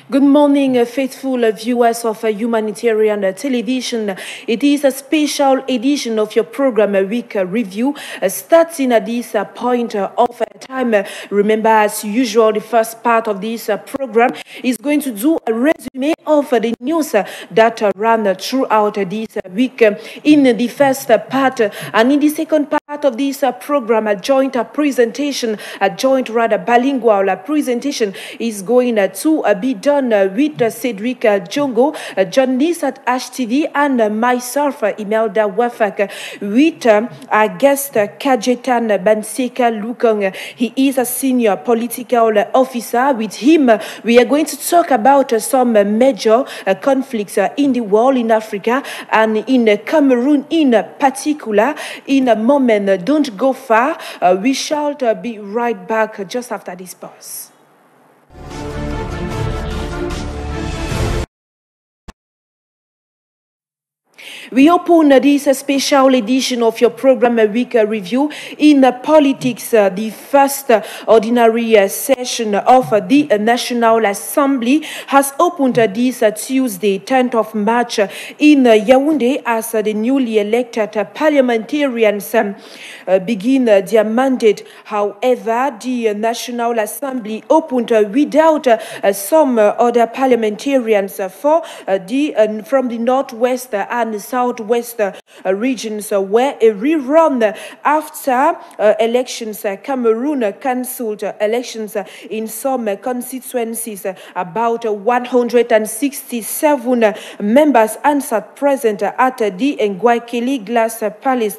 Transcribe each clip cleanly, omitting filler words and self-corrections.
Good morning, faithful viewers of Humanitarian Television. It is a special edition of your program, a week review, starting at this point of time. Remember, as usual, the first part of this program is going to do a resume of the news that ran throughout this week. In the first part, and in the second part of this program, a joint presentation, a joint rather bilingual presentation is going to be done with Cedric Jongo, journalist at Ash TV, and myself, Imelda Wafak, with our guest Kajetan Banseka Lukong. He is a senior political officer. With him, we are going to talk about some major conflicts in the world, in Africa, and in Cameroon in particular. In a moment, don't go far. We shall be right back just after this pause. We open this special edition of your program, a week review in politics. The first ordinary session of the National Assembly has opened this Tuesday, 10th of March, in Yaoundé, as the newly elected parliamentarians begin their mandate. However, the National Assembly opened without some other parliamentarians from the northwest and southwest regions were a rerun after elections. Cameroon cancelled elections in some constituencies. About 167 members answered present at the Nguakeli Glass Palace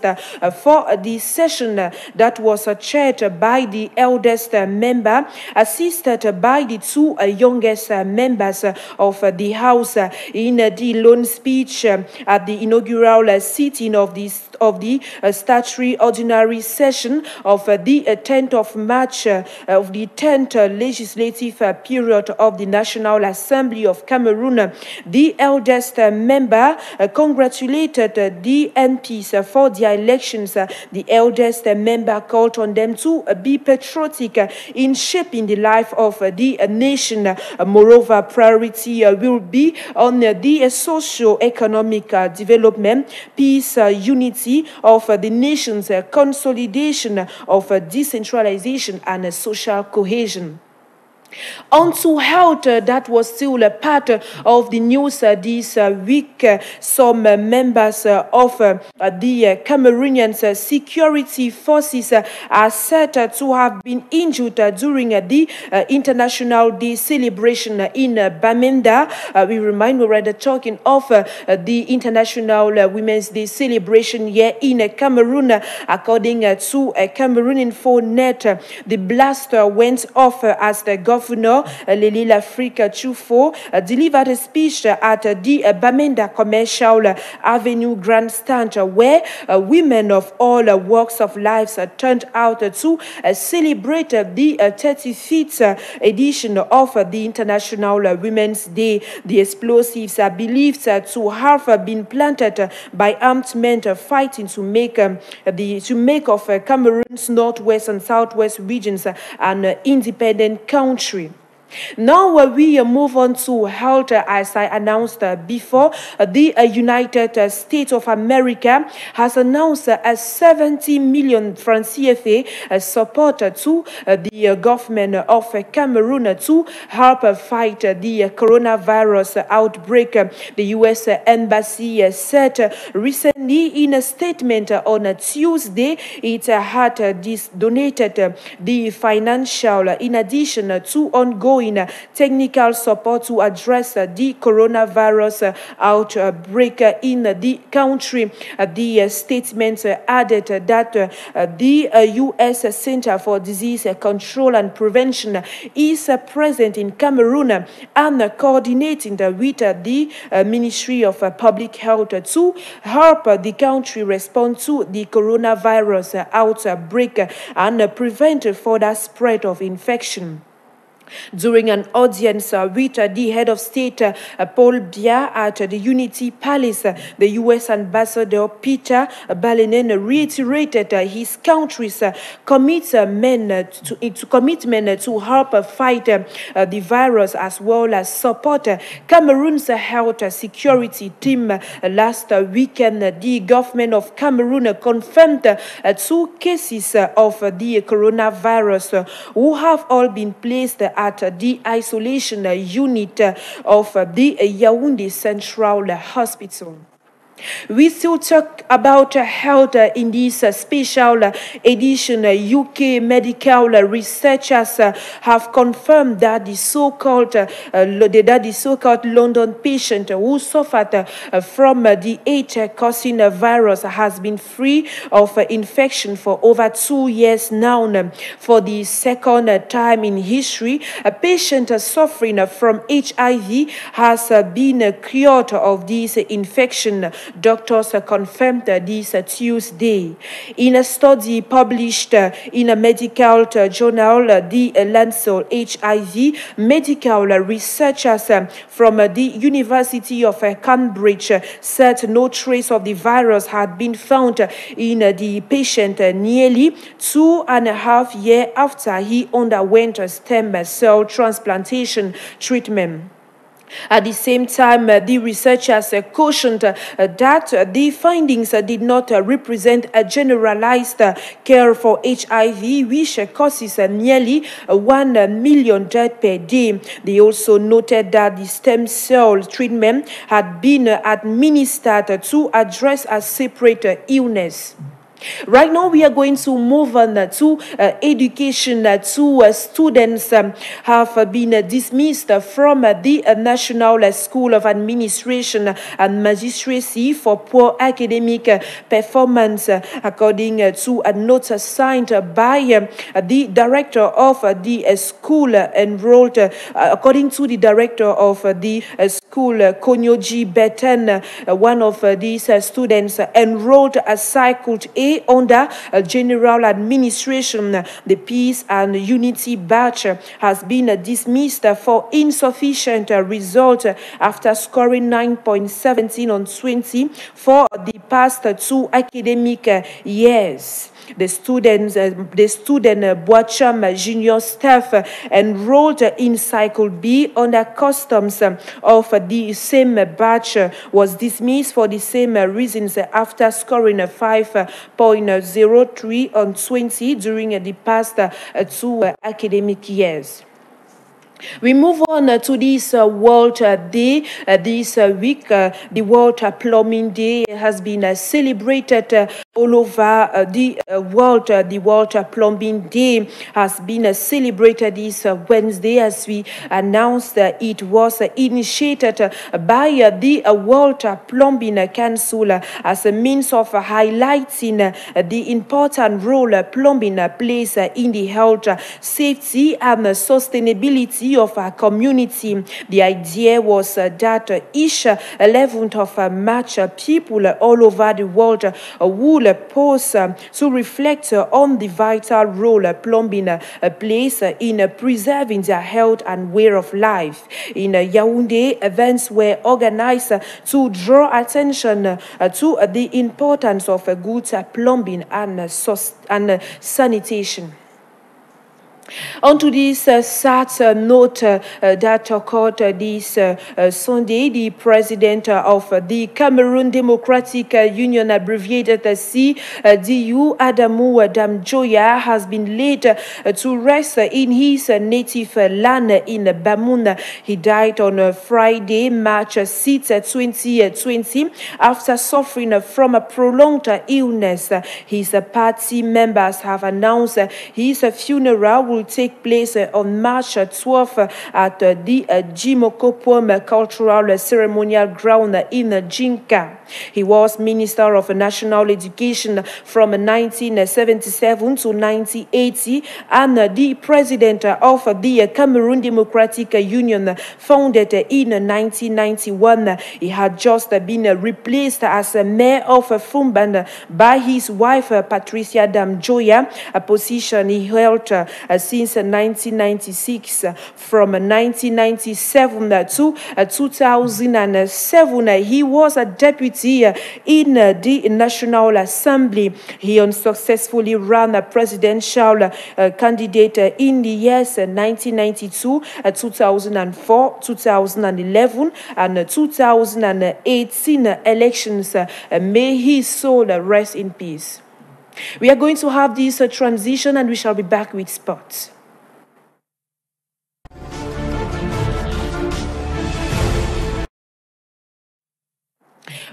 for the session that was chaired by the eldest member, assisted by the two youngest members of the House. In the lone speech at the inaugural sitting of the statutory ordinary session of the 10th of March of the 10th legislative period of the National Assembly of Cameroon, the eldest member congratulated the MPs for their elections. The eldest member called on them to be patriotic in shaping the life of the nation. Moreover, priority will be on the socio-economic development, peace, unity of the nation's consolidation of decentralization and social cohesion. On to health, that was still a part of the news this week. Some members of the Cameroonian security forces are said to have been injured during the International Day celebration in Bamenda. We remind we're already talking of the International Women's Day celebration here in Cameroon. According to Cameroon Infonet, the blaster went off as the Governor Lele Lafrique Chufo delivered a speech at the Bamenda Commercial Avenue Grandstand, where women of all walks of life turned out to celebrate the 35th edition of the International Women's Day. The explosives are believed to have been planted by armed men fighting to make of Cameroon's northwest and southwest regions an independent country. Now we move on to health. As I announced before, the United States of America has announced a 70 million franc CFA support to the government of Cameroon to help fight the coronavirus outbreak. The U.S. Embassy said recently in a statement on Tuesday it had donated the financial in addition to ongoing technical support to address the coronavirus outbreak in the country. The statement added that the U.S. Center for Disease Control and Prevention is present in Cameroon and coordinating with the Ministry of Public Health to help the country respond to the coronavirus outbreak and prevent further spread of infection. During an audience with the head of state, Paul Biya, at the Unity Palace, the U.S. Ambassador Peter Balonen reiterated his country's commitment to help fight the virus, as well as support Cameroon's health security team. Last weekend, the government of Cameroon confirmed 2 cases of the coronavirus who have all been placed at the isolation unit of the Yaoundé Central Hospital. We still talk about health in this special edition. UK medical researchers have confirmed that the so-called London patient who suffered from the H-causing virus has been free of infection for over 2 years now. For the second time in history, a patient suffering from HIV has been cured of this infection. Doctors confirmed this Tuesday. In a study published in a medical journal, The Lancet HIV, medical researchers from the University of Cambridge said no trace of the virus had been found in the patient nearly 2.5 years after he underwent stem cell transplantation treatment. At the same time, the researchers cautioned that the findings did not represent a generalized cure for HIV, which causes nearly 1 million deaths per day. They also noted that the stem cell treatment had been administered to address a separate illness. Right now, we are going to move on to education. 2 students have been dismissed from the National School of Administration and Magistracy for poor academic performance, according to a note signed by the director of the school enrolled. According to the director of the school, Konyoji Beten, one of these students enrolled a cycled A under general administration. The Peace and Unity batch has been dismissed for insufficient result after scoring 9.17 on 20 for the past 2 academic years. The student Boacham Junior staff enrolled in Cycle B under customs of the same batch was dismissed for the same reasons after scoring 5.03 on 20 during the past 2 academic years. We move on to this World Day. This week, the World Plumbing Day has been celebrated all over the world. The World Plumbing Day has been celebrated this Wednesday, as we announced. It was initiated by the World Plumbing Council as a means of highlighting the important role plumbing plays in the health, safety, and sustainability of our community. The idea was that each 11th of March, people all over the world will pause to reflect on the vital role plumbing plays in preserving their health and way of life. In Yaoundé, events were organized to draw attention to the importance of good plumbing and sanitation. On to this sad note that occurred this Sunday, the president of the Cameroon Democratic Union, abbreviated CDU, Adamou Damjoya, has been laid to rest in his native land in Bamoun. He died on Friday, March 6, 2020, after suffering from a prolonged illness. His party members have announced his funeral will take place on March 12 at the Jimokopom Cultural Ceremonial Ground in Jinka. He was Minister of National Education from 1977 to 1980 and the President of the Cameroon Democratic Union, founded in 1991. He had just been replaced as mayor of Fumban by his wife Patricia Damjoya, a position he held since 1996. From 1997 to 2007, he was a deputy in the National Assembly. He unsuccessfully ran a presidential candidate in the years 1992, 2004, 2011, and 2018 elections. May his soul rest in peace. We are going to have this transition, and we shall be back with sports.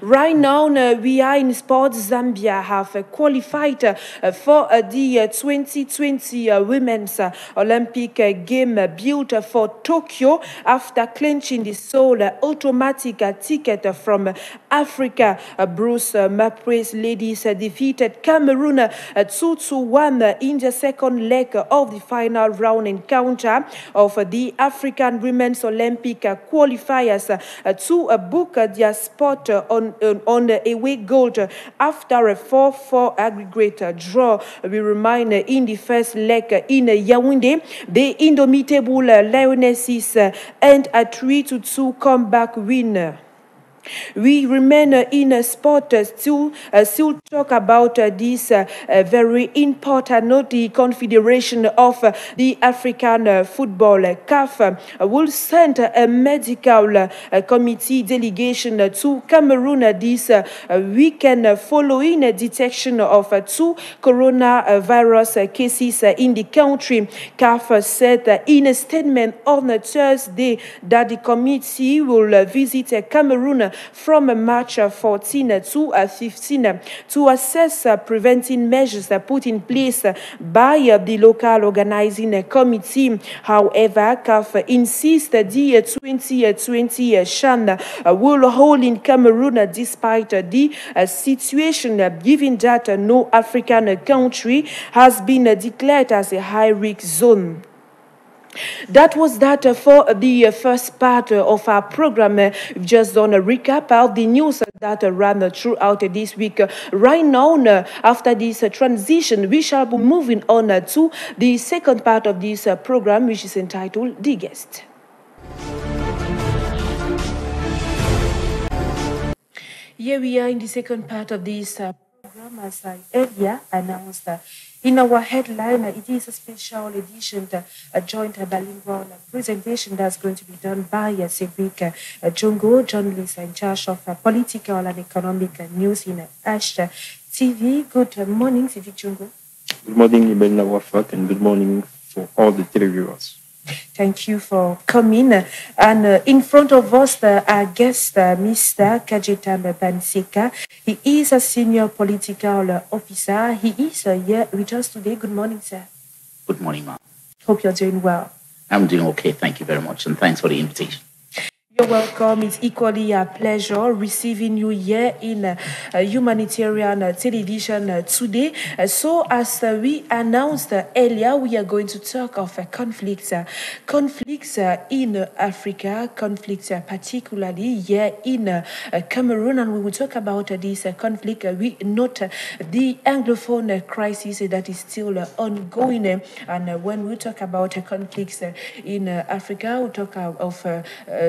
Right now, we are in sports. Zambia have qualified for the 2020 Women's Olympic Game built for Tokyo after clinching the sole automatic ticket from Africa. Bruce Mapwe's ladies defeated Cameroon 2-1 in the second leg of the final round encounter of the African Women's Olympic qualifiers to book their spot on the away goal after a 4-4 aggregate draw. We remind in the first leg in Yaoundé, the indomitable Lionesses and a 3-2 comeback win. We remain in sport still talk about this very important note. The Confederation of the African Football, CAF, will send a medical committee delegation to Cameroon this weekend following detection of 2 coronavirus cases in the country. CAF said in a statement on Thursday that the committee will visit Cameroon from March 14 to 15 to assess preventing measures put in place by the local organizing committee. However, CAF insists the 2020 CHAN will hold in Cameroon despite the situation, given that no African country has been declared as a high-risk zone. That was that for the first part of our program. We've just done a recap of the news that ran throughout this week. Right now, after this transition, we shall be moving on to the second part of this program, which is entitled The Guest. Here we are in the second part of this program, as I earlier announced. In our headline, it is a special edition, a joint bilingual presentation that's going to be done by Cedric Jongo, journalist in charge of political and economic news in Ash TV. Good morning, Cedric Jongo. Good morning, Ibelina Wafak, and good morning for all the televiewers. Thank you for coming. And in front of us, our guest, Mr. Kajetan Banseka. He is a senior political officer. He is here with us today. Good morning, sir. Good morning, ma'am. Hope you're doing well. I'm doing okay. Thank you very much. And thanks for the invitation. You're welcome. It's equally a pleasure receiving you here in humanitarian television today. So as we announced earlier, we are going to talk of conflicts in Africa, conflicts particularly here in Cameroon, and we will talk about this conflict. We note the Anglophone crisis that is still ongoing, and when we talk about conflicts in Africa, we talk of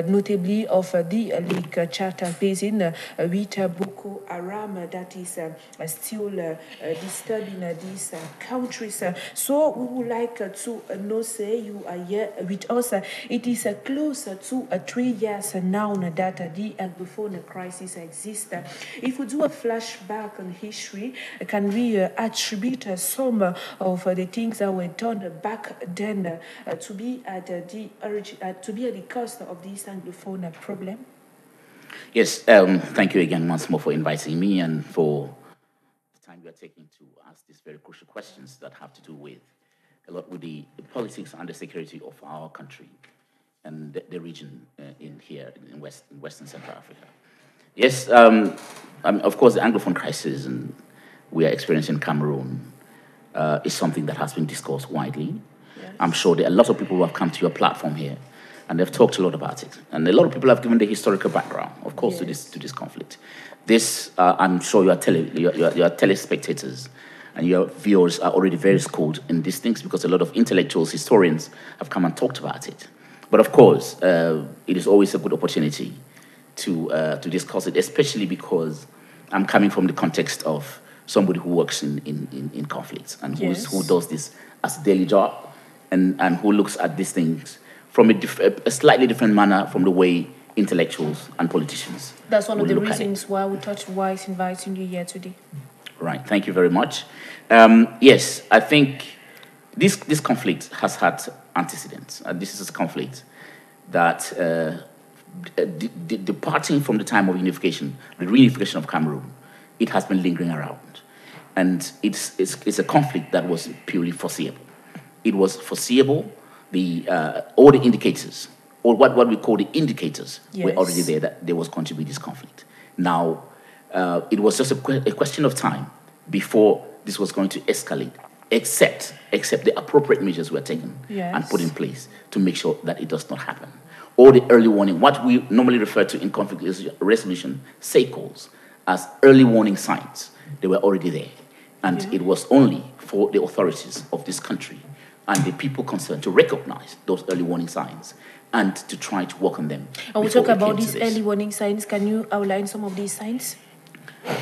notably of the Lake Chad Basin with Boko Haram that is still disturbing these countries. So we would like to know, say you are here with us. It is close to 3 years now that the Anglophone crisis exists. If we do a flashback on history, can we attribute some of the things that were done back then to be at the origin, to be at the cost of this Anglophone problem? Yes, thank you again once more for inviting me and for the time you are taking to ask these very crucial questions that have to do with a lot with the politics and the security of our country and the region in Western Central Africa. Yes, of course, the Anglophone crisis we are experiencing in Cameroon is something that has been discussed widely. Yes. I'm sure there are a lot of people who have come to your platform here and they've talked a lot about it. And a lot of people have given the historical background, of course, yes, to this conflict. This, I'm sure your telespectators and your viewers are already very schooled in these things because a lot of intellectuals, historians have come and talked about it. But of course, it is always a good opportunity to discuss it, especially because I'm coming from the context of somebody who works in conflicts and who does this as a daily job and who looks at these things from a slightly different manner from the way intellectuals and politicians. That's one of the reasons why we thought wise inviting you here today. Right, thank you very much. Yes, I think this conflict has had antecedents. This is a conflict that departing from the time of unification, the reunification of Cameroon, it has been lingering around. And it's a conflict that was purely foreseeable. It was foreseeable. All the indicators, or what we call the indicators, were already there that there was going to be this conflict. Now, it was just a question of time before this was going to escalate, except the appropriate measures were taken and put in place to make sure that it does not happen. All the early warning, what we normally refer to in conflict resolution, SACOs, as early warning signs, they were already there. And it was only for the authorities of this country and the people concerned to recognize those early warning signs and to try to work on them. And we talk about these early warning signs. Can you outline some of these signs?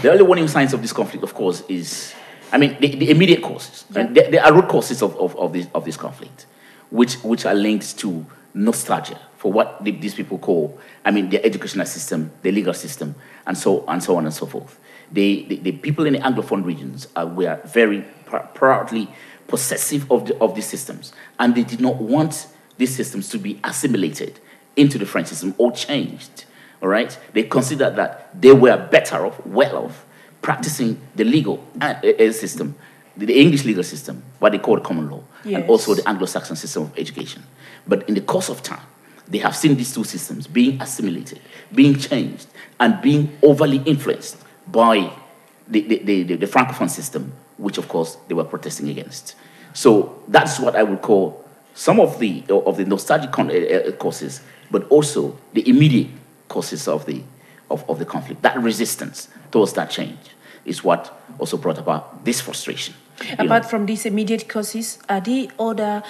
The early warning signs of this conflict, of course, is, I mean, the immediate causes. And there are root causes of this conflict, which are linked to nostalgia for what these people call, I mean, their educational system, their legal system, and so on and so forth. The people in the Anglophone regions were very proudly possessive of these systems, and they did not want these systems to be assimilated into the French system or changed. All right, they considered that they were better off, well off, practicing the legal system, the English legal system, what they call the common law, and also the Anglo-Saxon system of education. But in the course of time, they have seen these two systems being assimilated, being changed, and being overly influenced by the Francophone system, which of course they were protesting against. So that's what I would call some of the nostalgic causes, but also the immediate causes of the conflict. That resistance towards that change is what also brought about this frustration. Apart from these immediate causes, are there other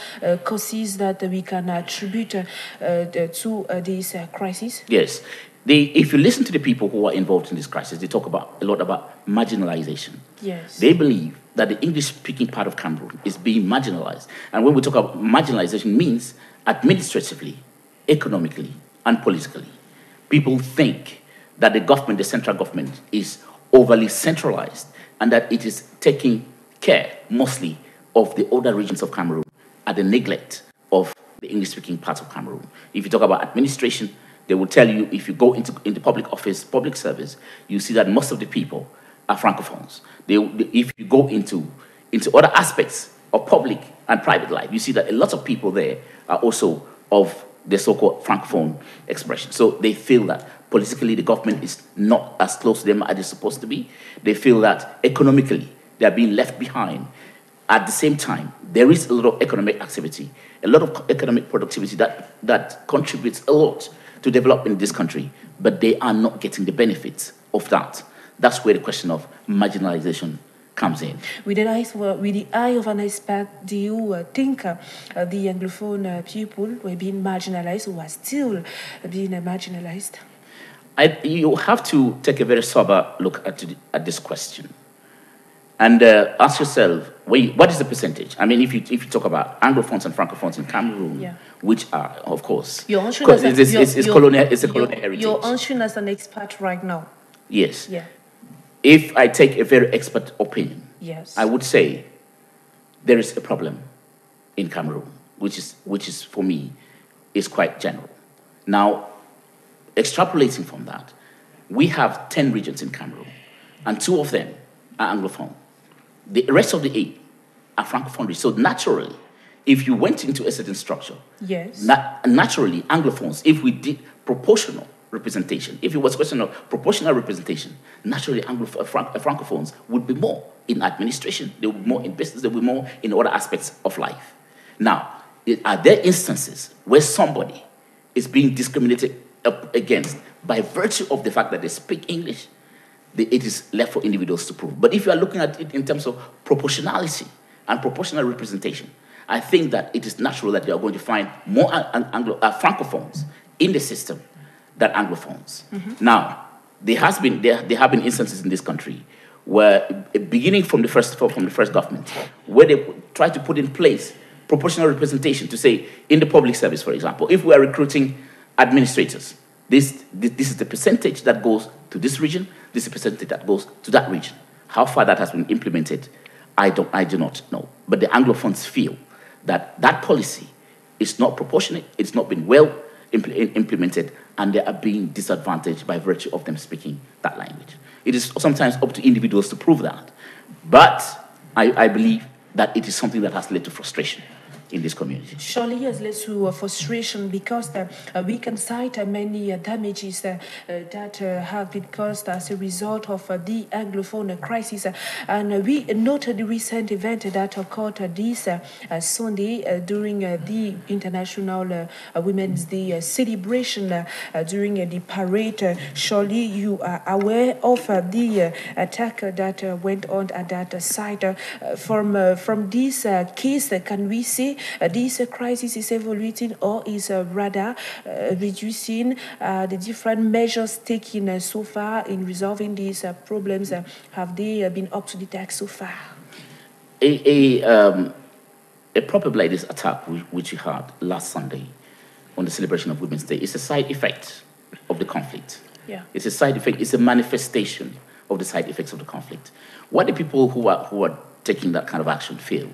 causes that we can attribute to this crisis? Yes. If you listen to the people who are involved in this crisis, they talk a lot about marginalization. Yes. They believe that the English-speaking part of Cameroon is being marginalized. And when we talk about marginalization, it means administratively, economically, and politically. People think that the government, the central government, is overly centralized and that it is taking care mostly of the other regions of Cameroon at the neglect of the English-speaking parts of Cameroon. If you talk about administration, they will tell you, if you go into public office, public service, you see that most of the people are Francophones. If you go into other aspects of public and private life, you see that a lot of people there are also of the so-called Francophone expression. So they feel that politically the government is not as close to them as it's supposed to be. They feel that economically they are being left behind. At the same time, there is a lot of economic activity, a lot of economic productivity that contributes a lot to develop in this country, but they are not getting the benefits of that. That's where the question of marginalization comes in. With the eye of an expert, do you think the Anglophone people were being marginalized or are still being marginalized? You have to take a very sober look at this question and ask yourself, what is the percentage? I mean, if you talk about Anglophones and Francophones in Cameroon, which are, of course, it's colonial heritage. You're answering as an expert right now. Yes. Yeah. If I take a very expert opinion, I would say there is a problem in Cameroon, which is for me is quite general. Now, extrapolating from that, we have 10 regions in Cameroon, and 2 of them are Anglophone. The rest of the 8 are Francophone regions. So naturally, if you went into a certain structure, naturally, Anglophones, if we did proportional representation, if it was a question of proportional representation, naturally Francophones would be more in administration, they would be more in business, they would be more in other aspects of life. Now, are there instances where somebody is being discriminated against by virtue of the fact that they speak English? it is left for individuals to prove. But if you are looking at it in terms of proportionality and proportional representation, I think that it is natural that you are going to find more Francophones in the system than Anglophones. Now, there have been instances in this country where, beginning from the first government, where they tried to put in place proportional representation to say, in the public service, for example, if we are recruiting administrators, this is the percentage that goes to this region, this is the percentage that goes to that region. How far that has been implemented, I do not know. But the Anglophones feel that that policy is not proportionate, it's not been well implemented, and they are being disadvantaged by virtue of them speaking that language. It is sometimes up to individuals to prove that. But I believe that it is something that has led to frustration in this community. Surely has led to frustration because we can cite many damages that have been caused as a result of the Anglophone crisis. And we noted the recent event that occurred this Sunday during the International Women's Day celebration during the parade. Surely you are aware of the attack that went on at that site. From this case, can we say this crisis is evaluating or is rather reducing the different measures taken so far in resolving these problems? Have they been up to the task so far? A problem like this attack, which we had last Sunday on the celebration of Women's Day, is a side effect of the conflict. Yeah. It's a side effect, it's a manifestation of the side effects of the conflict. What the people who are taking that kind of action feel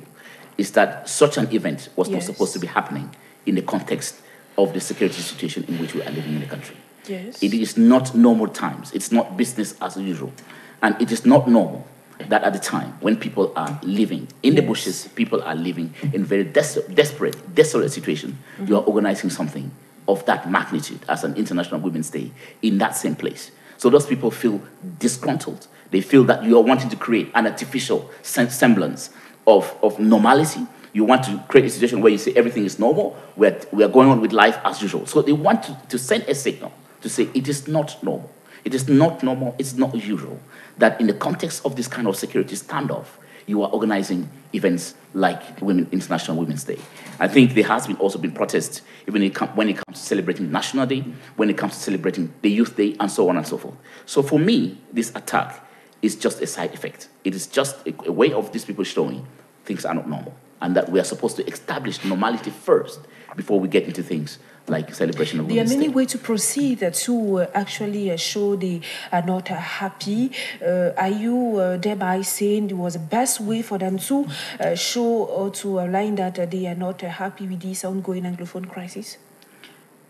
is that such an event was not supposed to be happening in the context of the security situation in which we are living in the country. Yes. It is not normal times. It's not business as usual. And it is not normal that at the time when people are living in the bushes, people are living in very desperate, desolate situation, you are organizing something of that magnitude as an International Women's Day in that same place. So those people feel disgruntled. They feel that you are wanting to create an artificial semblance of normality. You want to create a situation where you say everything is normal, we are going on with life as usual. So they want to send a signal to say it is not normal. It is not normal, it's not usual that in the context of this kind of security standoff, you are organizing events like International Women's Day. I think there has also been protests even when it comes to celebrating National Day, when it comes to celebrating the Youth Day, and so on and so forth. So for me, this attack is just a side effect. It is just a way of these people showing things are not normal, and that we are supposed to establish normality first before we get into things like celebration of Women's Day. There are many ways to proceed to actually show they are not happy. Are you thereby saying it was the best way for them to show or to align that they are not happy with this ongoing Anglophone crisis?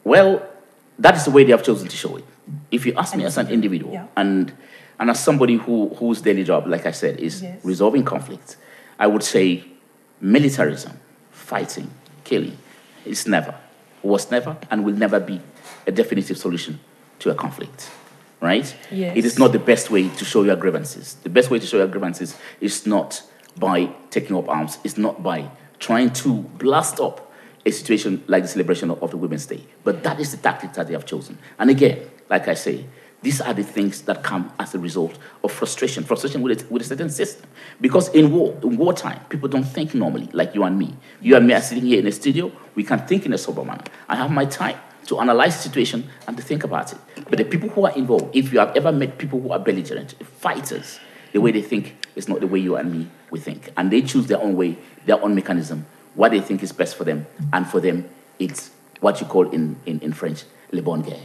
Well, that is the way they have chosen to show it. If you ask me as an individual, and as somebody whose daily job, like I said, is resolving conflicts, I would say militarism, fighting, killing, was never, and will never be a definitive solution to a conflict, right? Yes. It is not the best way to show your grievances. The best way to show your grievances is not by taking up arms. It's not by trying to blast up a situation like the celebration of the Women's Day. But that is the tactic that they have chosen. And again, like I say, these are the things that come as a result of frustration with a certain system. Because in wartime, people don't think normally, like you and me. You and me are sitting here in a studio, we can think in a sober manner. I have my time to analyze the situation and to think about it. But the people who are involved, if you have ever met people who are belligerent, fighters, the way they think is not the way you and me we think. And they choose their own way, their own mechanism, what they think is best for them. And for them, it's what you call in French, le bon guerre.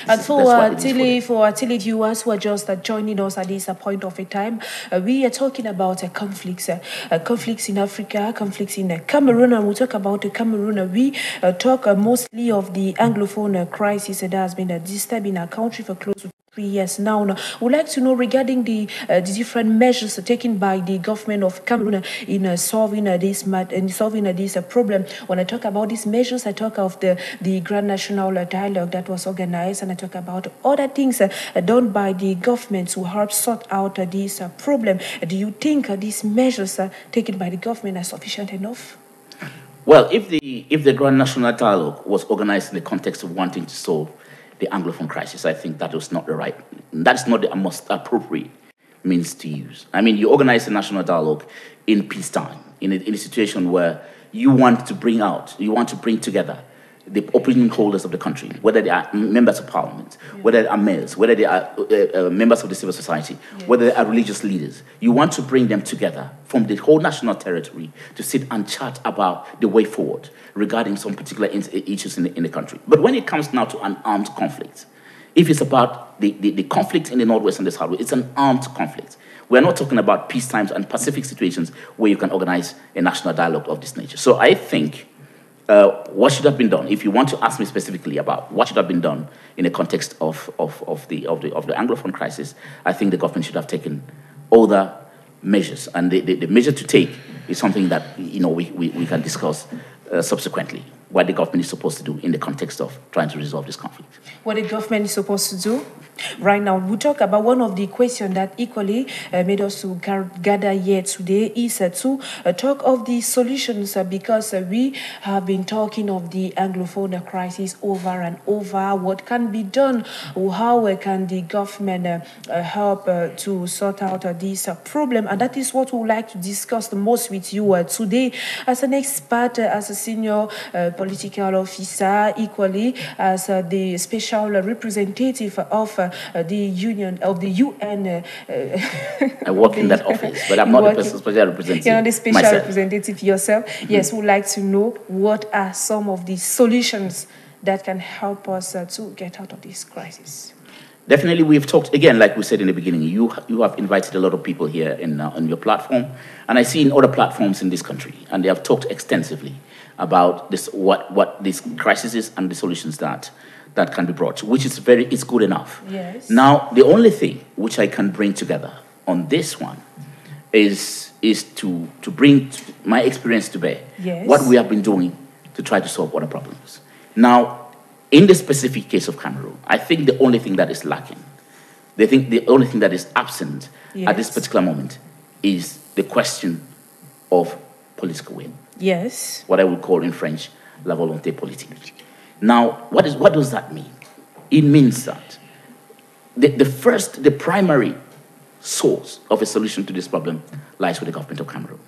And for our televiewers who are just joining us at this point of a time, we are talking about conflicts in Africa, conflicts in Cameroon, and we talk about Cameroon. We talk mostly of the Anglophone crisis that has been disturbing our country for close to 3 years now. We'd like to know regarding the different measures taken by the government of Cameroon in solving this problem. When I talk about these measures, I talk of the Grand National Dialogue that was organized, and I talk about other things done by the government to help sort out this problem. Do you think these measures taken by the government are sufficient enough? Well, if the Grand National Dialogue was organized in the context of wanting to solve the Anglophone crisis. I think that was not the right, that's not the most appropriate means to use. I mean, you organize a national dialogue in peacetime, in a situation where you want to bring together the opinion holders of the country, whether they are members of parliament, whether they are mayors, whether they are members of the civil society, whether they are religious leaders. You want to bring them together from the whole national territory to sit and chat about the way forward regarding some particular issues in the country. But when it comes now to an armed conflict, if it's about the conflict in the Northwest and the Southwest, it's an armed conflict. We're not talking about peacetime and Pacific situations where you can organize a national dialogue of this nature. So I think what should have been done, if you want to ask me specifically about what should have been done in the context of the Anglophone crisis, I think the government should have taken other measures. And the measure to take is something that we can discuss subsequently, what the government is supposed to do in the context of trying to resolve this conflict. What the government is supposed to do? Right now, we talk about one of the questions that equally made us to gather here today is to talk of the solutions because we have been talking of the Anglophone crisis over and over. What can be done? How can the government help to sort out this problem? And that is what we would like to discuss the most with you today as an expert, as a senior political officer, equally as the special representative of the UN. I work in that office, but I'm not the special representative. You're not the special myself. Representative yourself. Mm-hmm. Yes, we'd like to know what are some of the solutions that can help us to get out of this crisis. Definitely, we've talked, again, like we said in the beginning, you have invited a lot of people here on your platform, and I see in other platforms in this country, and they have talked extensively about this, what this crisis is and the solutions that can be brought, which is it's good enough. Yes. Now, the only thing which I can bring together on this one is to bring my experience to bear. Yes. What we have been doing to try to solve other problems. Now, in the specific case of Cameroon, I think the only thing that is lacking, the only thing that is absent at this particular moment is the question of political will. Yes. What I would call in French, la volonté politique. Now, what does that mean? It means that the primary source of a solution to this problem lies with the government of Cameroon.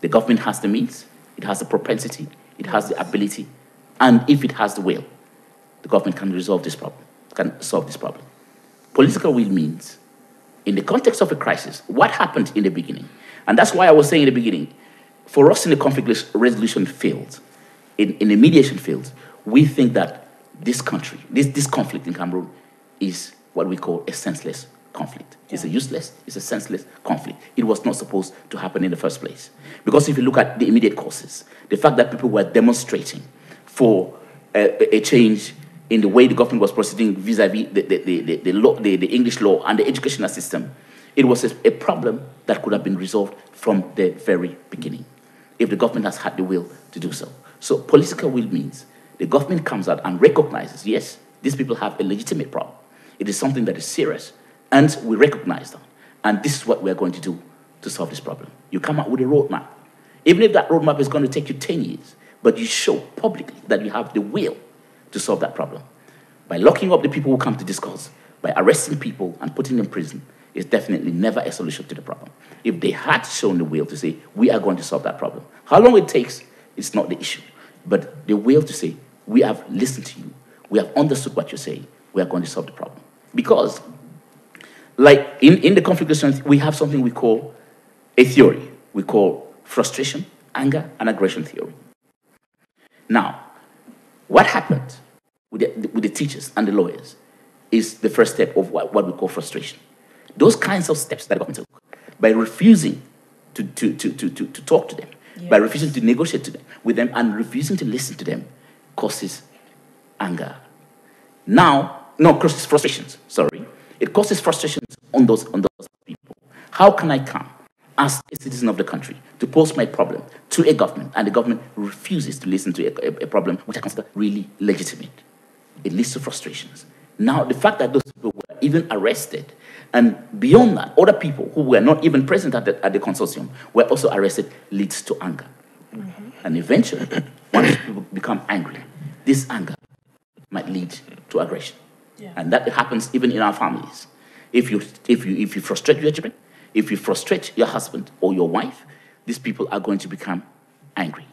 The government has the means, it has the propensity, it has the ability, and if it has the will, the government can resolve this problem, can solve this problem. Political will means, in the context of a crisis, what happened in the beginning? And that's why I was saying in the beginning, for us in the conflict resolution field, in the mediation field, we think that this country, this conflict in Cameroon is what we call a senseless conflict. It's a useless, it's a senseless conflict. It was not supposed to happen in the first place. Because if you look at the immediate causes, the fact that people were demonstrating for a change in the way the government was proceeding vis-a-vis the English law and the educational system, it was a problem that could have been resolved from the very beginning if the government has had the will to do so. So political will means the government comes out and recognizes, yes, these people have a legitimate problem. It is something that is serious, and we recognize that. And this is what we're going to do to solve this problem. You come out with a roadmap. Even if that roadmap is going to take you 10 years, but you show publicly that you have the will to solve that problem. By locking up the people who come to discuss, by arresting people and putting them in prison, is definitely never a solution to the problem. If they had shown the will to say, we are going to solve that problem, how long it takes is not the issue. But the will to say, we have listened to you, we have understood what you're saying, we are going to solve the problem. Because, like in the conflict resolution, we have something we call a theory. We call frustration, anger, and aggression theory. Now, what happened with the teachers and the lawyers is the first step of what we call frustration. Those kinds of steps that the government took, by refusing to talk to them, by refusing to negotiate with them, and refusing to listen to them, causes anger. Causes frustrations, sorry. It causes frustrations on those people. How can I come as a citizen of the country to pose my problem to a government, and the government refuses to listen to a problem which I consider really legitimate? It leads to frustrations. Now, the fact that those people were even arrested, and beyond that, other people who were not even present at the consortium were also arrested, leads to anger. Mm-hmm. And eventually, once people become angry, this anger might lead to aggression. Yeah. And that happens even in our families. If you frustrate your children, if you frustrate your husband or your wife, these people are going to become angry.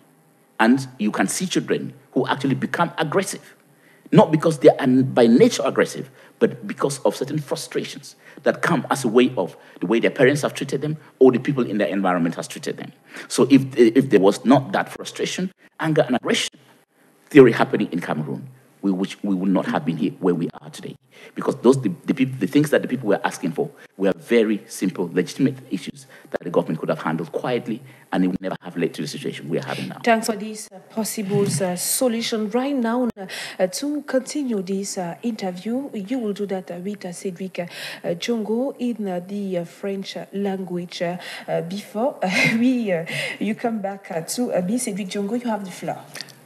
And you can see children who actually become aggressive. Not because they are by nature aggressive, but because of certain frustrations that come as a way of the way their parents have treated them or the people in their environment has treated them. So if there was not that frustration, anger, and aggression theory happening in Cameroon, we would not have been here where we are today. Because the things that the people were asking for were very simple, legitimate issues that the government could have handled quietly, and it would never have led to the situation we are having now. Thanks for this possible solution. Right now, to continue this interview, you will do that with Cedric Djongo in the French language. Before you come back to me, Cedric Djongo, you have the floor.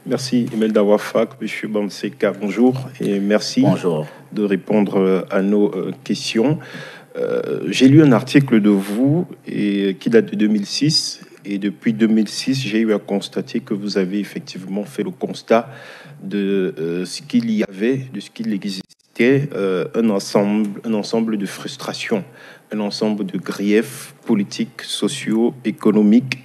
Merci Imelda Wafak, Monsieur Bamseka, bonjour et merci Bonjour. de répondre à nos questions. J'ai lu un article de vous qui date de 2006 et depuis 2006, j'ai eu à constater que vous avez effectivement fait le constat de ce qu'il y avait, de ce qu'il existait, un ensemble de frustrations, un ensemble de griefs politiques, sociaux, économiques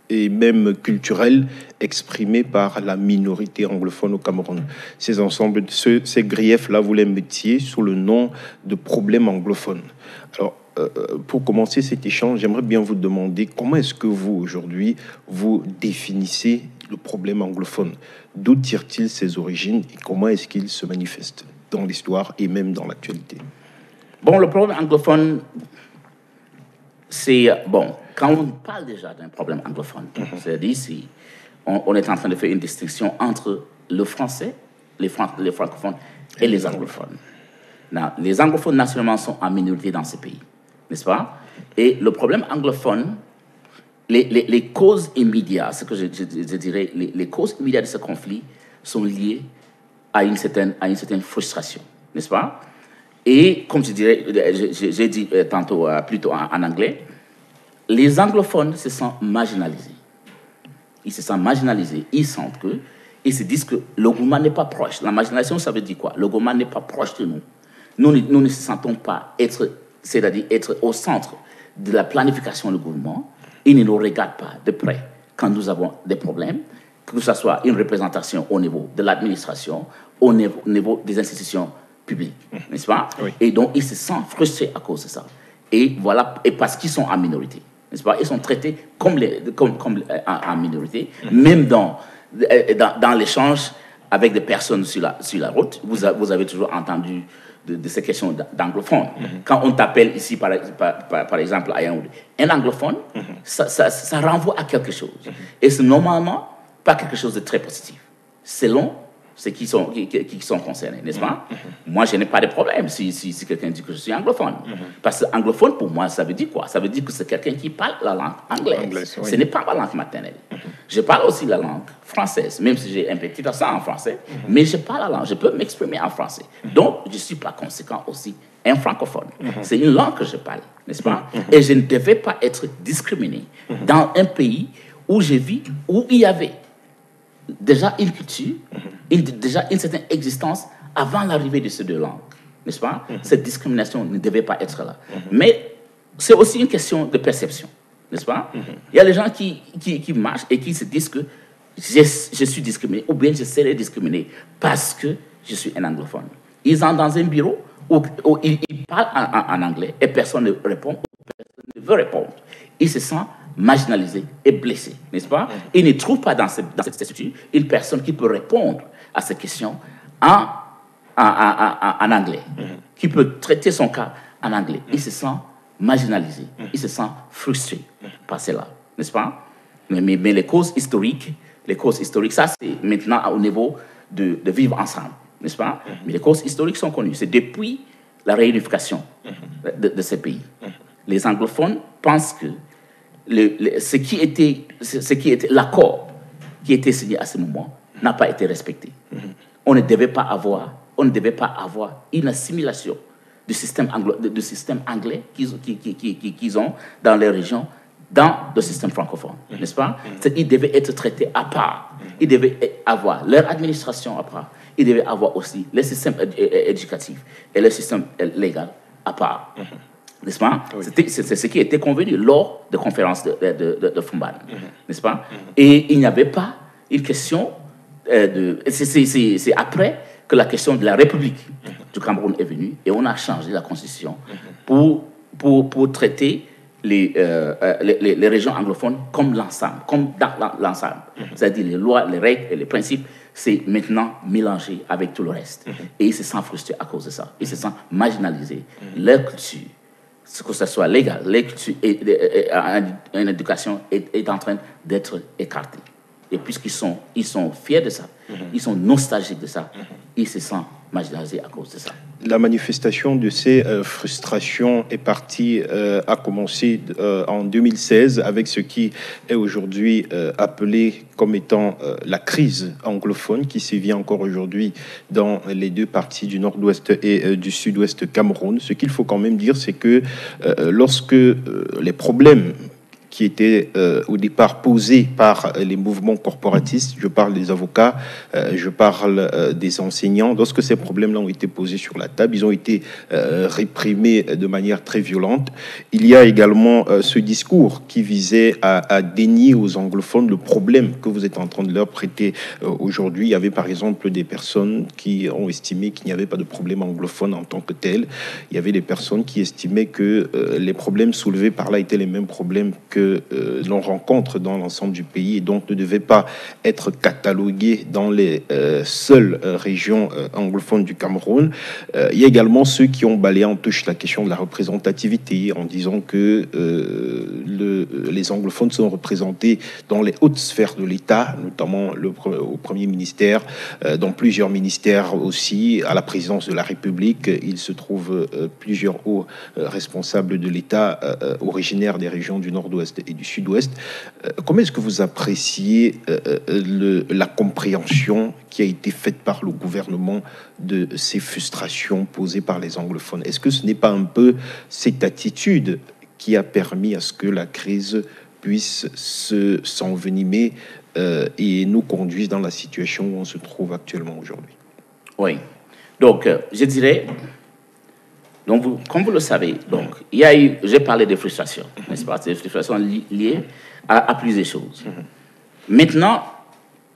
et même culturels exprimés par la minorité anglophone au Cameroun. Ces griefs-là, vous les mettiez sous le nom de problèmes anglophones. Alors, pour commencer cet échange, j'aimerais bien vous demander comment est-ce que vous, aujourd'hui, vous définissez le problème anglophone? D'où tire-t-il ses origines et comment est-ce qu'il se manifeste dans l'histoire et même dans l'actualité? Bon, le problème anglophone, c'est... Bon, quand on parle déjà d'un problème anglophone, c'est-à-dire on est en train de faire une distinction entre le français, les francophones et les anglophones. Now, les anglophones, nationalement, sont en minorité dans ce pays, n'est-ce pas? Et le problème anglophone, les causes immédiates, ce que je dirais, les causes immédiates de ce conflit sont liées à une certaine frustration, n'est-ce pas? Et comme je dirais, j'ai dit tantôt, plutôt en anglais, les anglophones se sentent marginalisés. Ils se sentent marginalisés, ils sentent que, ils se disent que le gouvernement n'est pas proche. La marginalisation, ça veut dire quoi? Le gouvernement n'est pas proche de nous. Nous ne se sentons pas c'est-à-dire être au centre de la planification du gouvernement. Ils ne nous regardent pas de près quand nous avons des problèmes, que ce soit une représentation au niveau de l'administration, au niveau des institutions publiques, n'est-ce pas? Oui. Et donc, ils se sentent frustrés à cause de ça. Et voilà, et parce qu'ils sont en minorité, n'est-ce pas? Ils sont traités comme en minorité, même dans l'échange avec des personnes sur la route. Vous avez toujours entendu de ces questions d'anglophones. Quand on t'appelle ici, par exemple, à Yaoundé, un anglophone, ça renvoie à quelque chose. Et c'est normalement pas quelque chose de très positif, selon ceux qui sont concernés, n'est-ce pas? Moi, je n'ai pas de problème si quelqu'un dit que je suis anglophone. Parce que anglophone, pour moi, ça veut dire quoi? Ça veut dire que c'est quelqu'un qui parle la langue anglaise. Oui. Ce n'est pas ma langue maternelle. Je parle aussi la langue française, même si j'ai un petit accent en français, mais je parle la langue, je peux m'exprimer en français. Donc, je suis par conséquent aussi un francophone. C'est une langue que je parle, n'est-ce pas? Et je ne devais pas être discriminé dans un pays où je vis, où il y avait déjà une culture, déjà une certaine existence avant l'arrivée de ces deux langues, n'est-ce pas? Cette discrimination ne devait pas être là. Mais c'est aussi une question de perception, n'est-ce pas? Il y a les gens qui marchent et qui se disent que je suis discriminé ou bien je serai discriminé parce que je suis un anglophone. Ils entrent dans un bureau où ils parlent en anglais et personne ne répond ou personne ne veut répondre. Ils se sentent marginalisés et blessés, n'est-ce pas? Ils ne trouvent pas dans cette structure une personne qui peut répondre à ces questions en anglais, qui peut traiter son cas en anglais. Ils se sentent marginalisés, ils se sentent frustrés par cela, n'est-ce pas? Mais les causes historiques, ça c'est maintenant au niveau de vivre ensemble, n'est-ce pas? Mais les causes historiques sont connues. C'est depuis la réunification de ces pays. Les anglophones pensent que ce qui était l'accord qui était signé à ce moment n'a pas été respecté. On ne devait pas avoir une assimilation du système anglais qu'ils ont dans les régions dans le système francophone, n'est-ce pas? Ils devaient être traités à part. Ils devaient avoir leur administration à part. Ils devaient avoir aussi le système éducatif et le système légal à part. N'est-ce pas? Oui. C'est ce qui était convenu lors de conférences de Fumban, n'est-ce pas? Et il n'y avait pas une question c'est après que la question de la République du Cameroun est venue et on a changé la constitution pour traiter les régions anglophones comme l'ensemble, comme dans l'ensemble. C'est-à-dire les lois, les règles et les principes, c'est maintenant mélangé avec tout le reste. Et ils se sentent frustrés à cause de ça. Ils se sentent marginalisés. Leur culture, que ce soit légal, leur culture en éducation est en train d'être écartée. Et puisqu'ils sont fiers de ça, ils sont nostalgiques de ça, ils se sentent marginalisés à cause de ça. La manifestation de ces frustrations est partie, a commencé en 2016 avec ce qui est aujourd'hui appelé comme étant la crise anglophone qui sévit encore aujourd'hui dans les deux parties du nord-ouest et du sud-ouest Cameroun. Ce qu'il faut quand même dire, c'est que lorsque les problèmes qui étaient au départ posés par les mouvements corporatistes. Je parle des avocats, je parle des enseignants. Lorsque ces problèmes-là ont été posés sur la table, ils ont été réprimés de manière très violente. Il y a également ce discours qui visait à dénier aux anglophones le problème que vous êtes en train de leur prêter aujourd'hui. Il y avait par exemple des personnes qui ont estimé qu'il n'y avait pas de problème anglophone en tant que tel. Il y avait des personnes qui estimaient que les problèmes soulevés par là étaient les mêmes problèmes que l'on rencontre dans l'ensemble du pays et donc ne devait pas être catalogué dans les seules régions anglophones du Cameroun. Il y a également ceux qui ont balayé en touche la question de la représentativité en disant que les anglophones sont représentés dans les hautes sphères de l'État, notamment au Premier ministère, dans plusieurs ministères aussi, à la présidence de la République. Il se trouve plusieurs hauts responsables de l'État originaires des régions du Nord-Ouest et du Sud-Ouest. Comment est-ce que vous appréciez la compréhension qui a été faite par le gouvernement de ces frustrations posées par les anglophones? Est-ce que ce n'est pas un peu cette attitude qui a permis à ce que la crise puisse s'envenimer et nous conduise dans la situation où on se trouve actuellement aujourd'hui? Oui. Donc, je dirais... Donc, comme vous le savez, donc, il y a eu, j'ai parlé de frustrations, n'est-ce pas? Des frustrations liées à plusieurs choses. Maintenant,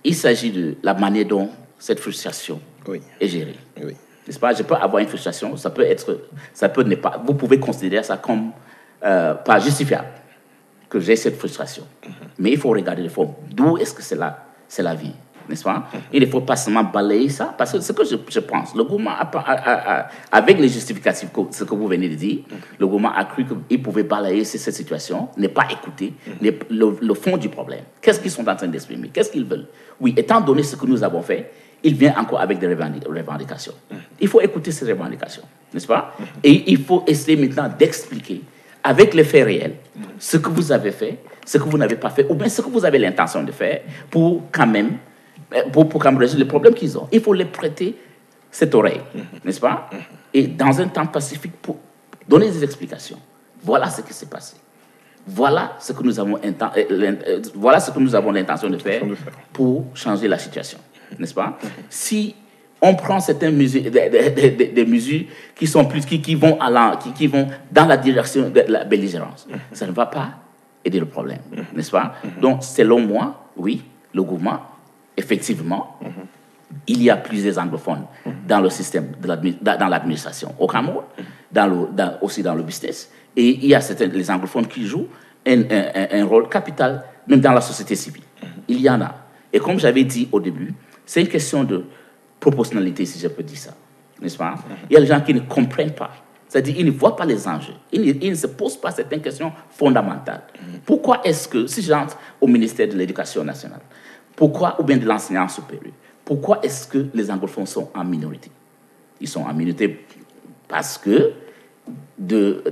il s'agit de la manière dont cette frustration est gérée. Oui. N'est-ce pas? Je peux avoir une frustration, ça peut ne pas. Vous pouvez considérer ça comme pas justifiable que j'ai cette frustration. Mais il faut regarder le fond. D'où est-ce que c'est la vie? N'est-ce pas? Il ne faut pas seulement balayer ça, parce que ce que je pense, le gouvernement, avec les justificatifs, ce que vous venez de dire, le gouvernement a cru qu'il pouvait balayer cette situation, ne pas écouter le fond du problème. Qu'est-ce qu'ils sont en train d'exprimer? Qu'est-ce qu'ils veulent? Oui, étant donné ce que nous avons fait, il vient encore avec des revendications. Il faut écouter ces revendications, n'est-ce pas? Et il faut essayer maintenant d'expliquer, avec les faits réels, ce que vous avez fait, ce que vous n'avez pas fait, ou bien ce que vous avez l'intention de faire, pour quand même résoudre les problèmes qu'ils ont. Il faut les prêter cette oreille, n'est-ce pas? Et dans un temps pacifique, pour donner des explications. Voilà ce qui s'est passé. Voilà ce que nous avons l'intention de faire pour changer la situation, n'est-ce pas? Si on prend certaines mesures, des mesures qui sont plus, qui vont dans la direction de la belligérance, ça ne va pas aider le problème, n'est-ce pas? Donc, selon moi, oui, le gouvernement, effectivement, il y a plusieurs anglophones dans le système, dans l'administration au Cameroun, aussi dans le business. Et il y a les anglophones qui jouent un rôle capital, même dans la société civile. Il y en a. Et comme j'avais dit au début, c'est une question de proportionnalité, si je peux dire ça. N'est-ce pas? Il y a des gens qui ne comprennent pas. C'est-à-dire qu'ils ne voient pas les enjeux. Ils ne se posent pas certaines questions fondamentales. Pourquoi est-ce que, si j'entre au ministère de l'Éducation nationale, pourquoi, ou bien de l'enseignement supérieur, pourquoi est-ce que les anglophones sont en minorité? Ils sont en minorité parce que de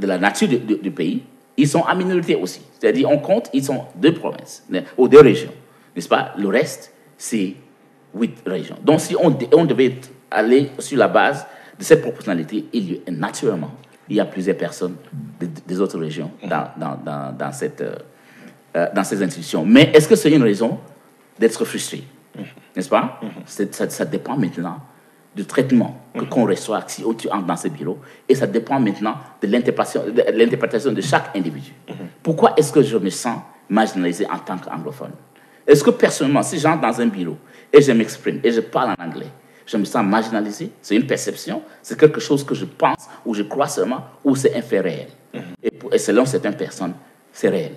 la nature du pays, ils sont en minorité aussi. C'est-à-dire, on compte, ils sont 2 provinces, ou 2 régions, n'est-ce pas? Le reste, c'est 8 régions. Donc, si on devait aller sur la base de cette proportionnalité, il y a naturellement il y a plusieurs personnes des autres régions dans ces institutions. Mais est-ce que c'est une raison d'être frustré? N'est-ce pas? Ça dépend maintenant du traitement qu'on reçoit si tu entres dans ce bureau, et ça dépend maintenant de l'interprétation de chaque individu. Pourquoi est-ce que je me sens marginalisé en tant qu'anglophone? Est-ce que personnellement, si j'entre dans un bureau et je m'exprime et je parle en anglais, je me sens marginalisé? C'est une perception, c'est quelque chose que je pense ou je crois seulement, ou c'est un fait réel? Et selon certaines personnes, c'est réel,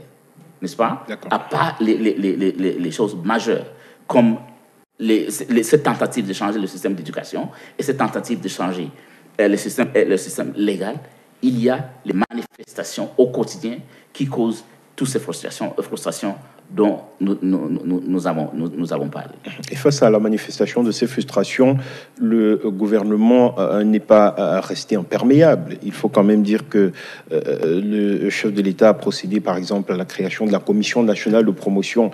n'est-ce pas? À part les choses majeures, comme cette tentative de changer le système d'éducation et cette tentative de changer le système légal, il y a les manifestations au quotidien qui causent toutes ces frustrations dont nous avons parlé. Et face à la manifestation de ces frustrations, le gouvernement n'est pas resté imperméable. Il faut quand même dire que le chef de l'État a procédé, par exemple, à la création de la Commission nationale de promotion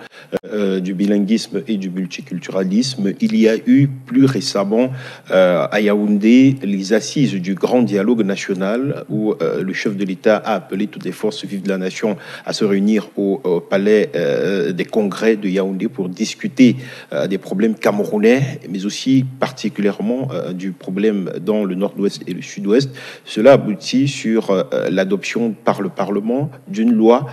du bilinguisme et du multiculturalisme. Il y a eu plus récemment à Yaoundé les assises du grand dialogue national où le chef de l'État a appelé toutes les forces vives de la nation à se réunir au palais des congrès de Yaoundé pour discuter des problèmes camerounais, mais aussi particulièrement du problème dans le nord-ouest et le sud-ouest. Cela aboutit sur l'adoption par le Parlement d'une loi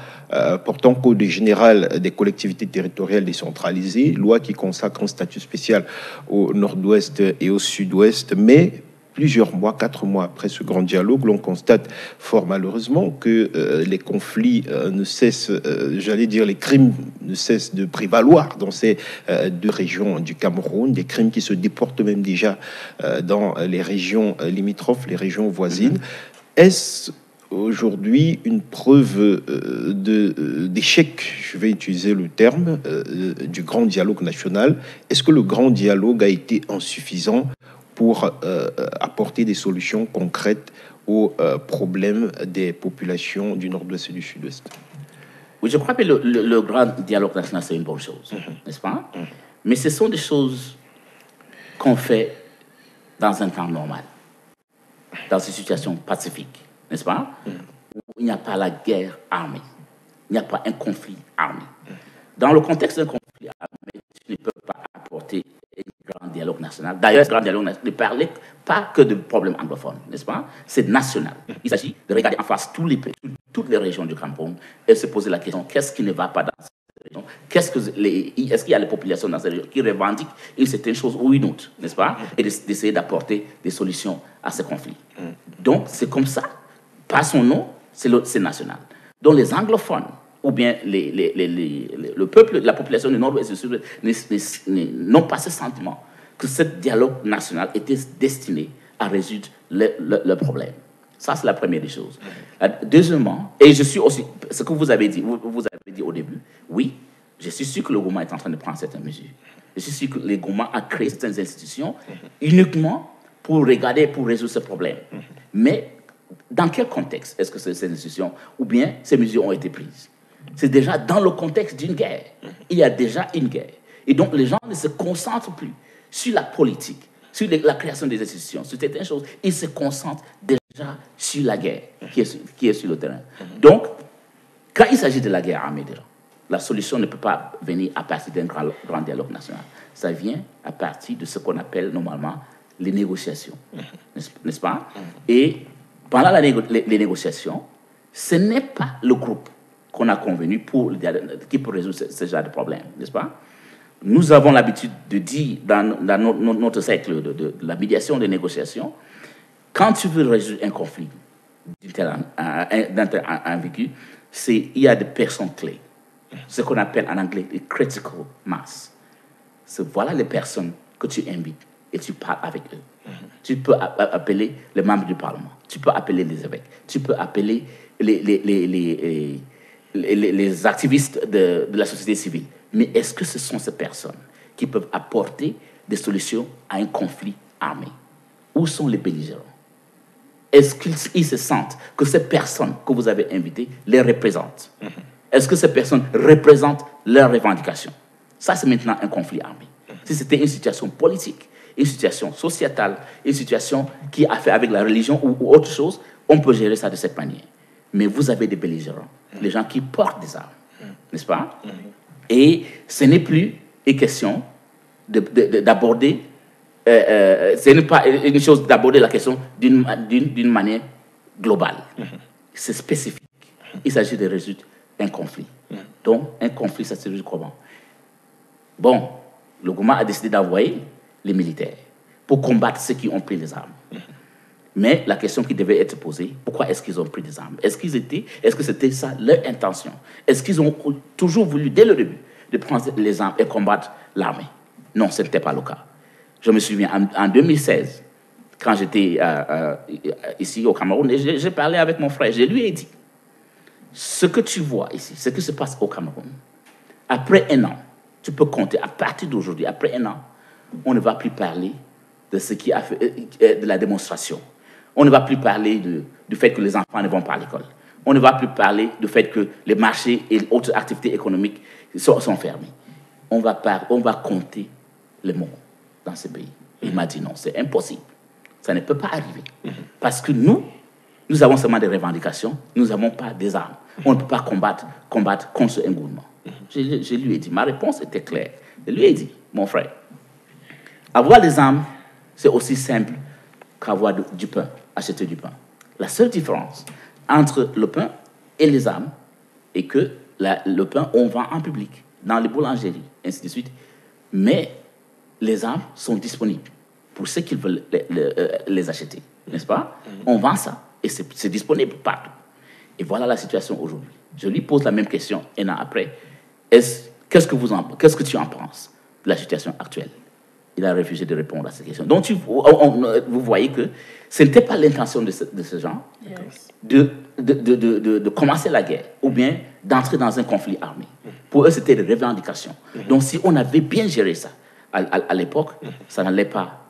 portant code général des collectivités territoriales décentralisées, loi qui consacre un statut spécial au nord-ouest et au sud-ouest, mais plusieurs mois, 4 mois après ce grand dialogue, l'on constate fort malheureusement que les conflits ne cessent, j'allais dire les crimes ne cessent de prévaloir dans ces deux régions du Cameroun, des crimes qui se déportent même déjà dans les régions limitrophes, les régions voisines. Est-ce aujourd'hui une preuve d'échec, je vais utiliser le terme, du grand dialogue national? Est-ce que le grand dialogue a été insuffisant pour apporter des solutions concrètes aux problèmes des populations du nord-ouest et du sud-ouest? Oui, je crois que le grand dialogue national, c'est une bonne chose, n'est-ce pas? Mais ce sont des choses qu'on fait dans un temps normal, dans une situation pacifique, n'est-ce pas? Où il n'y a pas la guerre armée, il n'y a pas un conflit armé. Dans le contexte d'un conflit armé, tu ne peux pas apporter un grand dialogue national. D'ailleurs, ce grand dialogue national ne parlait pas que de problèmes anglophones, n'est-ce pas? C'est national. Il s'agit de regarder en face tous les pays, toutes les régions du Cameroun et se poser la question, qu'est-ce qui ne va pas dans cette région? Est-ce qu'il y a les populations dans cette région qui revendiquent une certaine chose ou une autre, n'est-ce pas? Et d'essayer d'apporter des solutions à ces conflits. Donc, c'est comme ça. Par son nom, c'est national. Donc, les anglophones ou bien le peuple, la population du Nord-Ouest et du Sud-Ouest n'ont pas ce sentiment que ce dialogue national était destiné à résoudre le problème. Ça, c'est la première des choses. Deuxièmement, et je suis aussi, ce que vous avez dit au début, oui, je suis sûr que le gouvernement est en train de prendre certaines mesures. Je suis sûr que le gouvernement a créé certaines institutions uniquement pour résoudre ce problème. Mais dans quel contexte est-ce que ces institutions ou bien ces mesures ont été prises? C'est déjà dans le contexte d'une guerre. Il y a déjà une guerre. Et donc, les gens ne se concentrent plus sur la politique, sur la création des institutions, sur certaines choses. Ils se concentrent déjà sur la guerre qui est sur le terrain. Donc, quand il s'agit de la guerre armée, la solution ne peut pas venir à partir d'un grand dialogue national. Ça vient à partir de ce qu'on appelle normalement les négociations. N'est-ce pas? Et pendant les négociations, ce n'est pas le groupe qu'on a convenu qui peut résoudre ce genre de problème, n'est-ce pas? Nous avons l'habitude de dire dans notre cercle de la médiation des négociations, quand tu veux résoudre un conflit d'un tel ambigu, il y a des personnes clés, ce qu'on appelle en anglais les critical mass. Voilà les personnes que tu invites et tu parles avec eux. Tu peux appeler les membres du Parlement, tu peux appeler les évêques, tu peux appeler les activistes de la société civile. Mais est-ce que ce sont ces personnes qui peuvent apporter des solutions à un conflit armé? Où sont les belligérants? Est-ce qu'ils se sentent que ces personnes que vous avez invitées les représentent? Est-ce que ces personnes représentent leurs revendications? Ça, c'est maintenant un conflit armé. Si c'était une situation politique, une situation sociétale, une situation qui a fait avec la religion ou autre chose, on peut gérer ça de cette manière. Mais vous avez des belligérants, les gens qui portent des armes, n'est-ce pas? Et ce n'est plus une question d'aborder, ce n'est pas une chose d'aborder la question d'une manière globale. C'est spécifique. Il s'agit de résoudre un conflit. Donc, un conflit, ça se résout comment? Bon, le gouvernement a décidé d'envoyer les militaires pour combattre ceux qui ont pris les armes. Mais la question qui devait être posée, pourquoi est-ce qu'ils ont pris des armes? Est-ce que c'était ça leur intention? Est-ce qu'ils ont toujours voulu, dès le début, de prendre les armes et combattre l'armée? Non, ce n'était pas le cas. Je me souviens, en 2016, quand j'étais ici au Cameroun, j'ai parlé avec mon frère, je lui ai dit, ce que tu vois ici, ce qui se passe au Cameroun, après un an, tu peux compter, à partir d'aujourd'hui, après un an, on ne va plus parler de ce qui a fait, de la démonstration. On ne va plus parler du fait que les enfants ne vont pas à l'école. On ne va plus parler du fait que les marchés et autres activités économiques sont fermés. On va compter les morts dans ce pays. Il m'a dit non, c'est impossible. Ça ne peut pas arriver. Parce que nous avons seulement des revendications, nous n'avons pas des armes. On ne peut pas combattre contre un gouvernement. Je lui ai dit, ma réponse était claire. Je lui ai dit, mon frère, avoir des armes, c'est aussi simple qu'avoir du pain, acheter du pain. La seule différence entre le pain et les armes est que le pain, on vend en public, dans les boulangeries, ainsi de suite. Mais les armes sont disponibles pour ceux qui veulent les acheter, n'est-ce pas? On vend ça et c'est disponible partout. Et voilà la situation aujourd'hui. Je lui pose la même question un an après. Qu'est-ce que tu en penses de la situation actuelle? Il a refusé de répondre à cette question. Donc, vous voyez que ce n'était pas l'intention de ce gens de commencer la guerre ou bien d'entrer dans un conflit armé. Pour eux, c'était des revendications. Donc, si on avait bien géré ça à l'époque, ça n'allait pas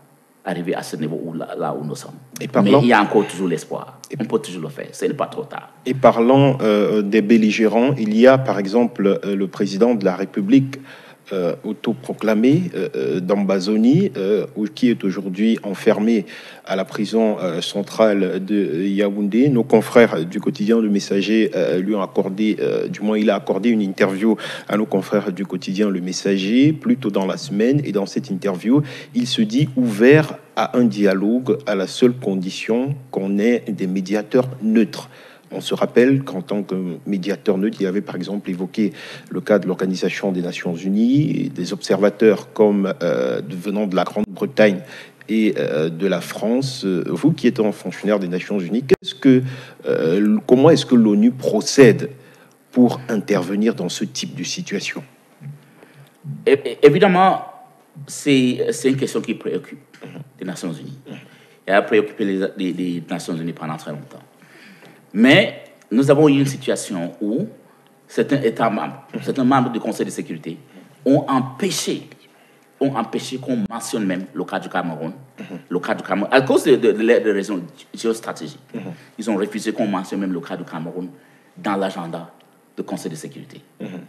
arriver à ce niveau là où nous sommes. Mais il y a encore toujours l'espoir. On peut toujours le faire. Ce n'est pas trop tard. Et parlant des belligérants, il y a par exemple le président de la République autoproclamé d'Ambazoni, qui est aujourd'hui enfermé à la prison centrale de Yaoundé. Nos confrères du quotidien Le Messager lui ont accordé, il a accordé une interview à nos confrères du quotidien Le Messager plus tôt dans la semaine. Et dans cette interview, il se dit ouvert à un dialogue à la seule condition qu'on ait des médiateurs neutres. On se rappelle qu'en tant que médiateur neutre, il avait par exemple évoqué le cas de l'Organisation des Nations Unies, et des observateurs comme venant de la Grande-Bretagne et de la France. Vous qui êtes un fonctionnaire des Nations Unies, comment est-ce que l'ONU procède pour intervenir dans ce type de situation? Évidemment, c'est une question qui préoccupe les Nations Unies. Elle a préoccupé les Nations Unies pendant très longtemps. Mais nous avons eu une situation où certains États membres, certains membres du Conseil de sécurité ont empêché qu'on mentionne même le cas du Cameroun. Le cas du Cameroun, à cause de raisons géostratégiques. Ils ont refusé qu'on mentionne même le cas du Cameroun dans l'agenda du Conseil de sécurité.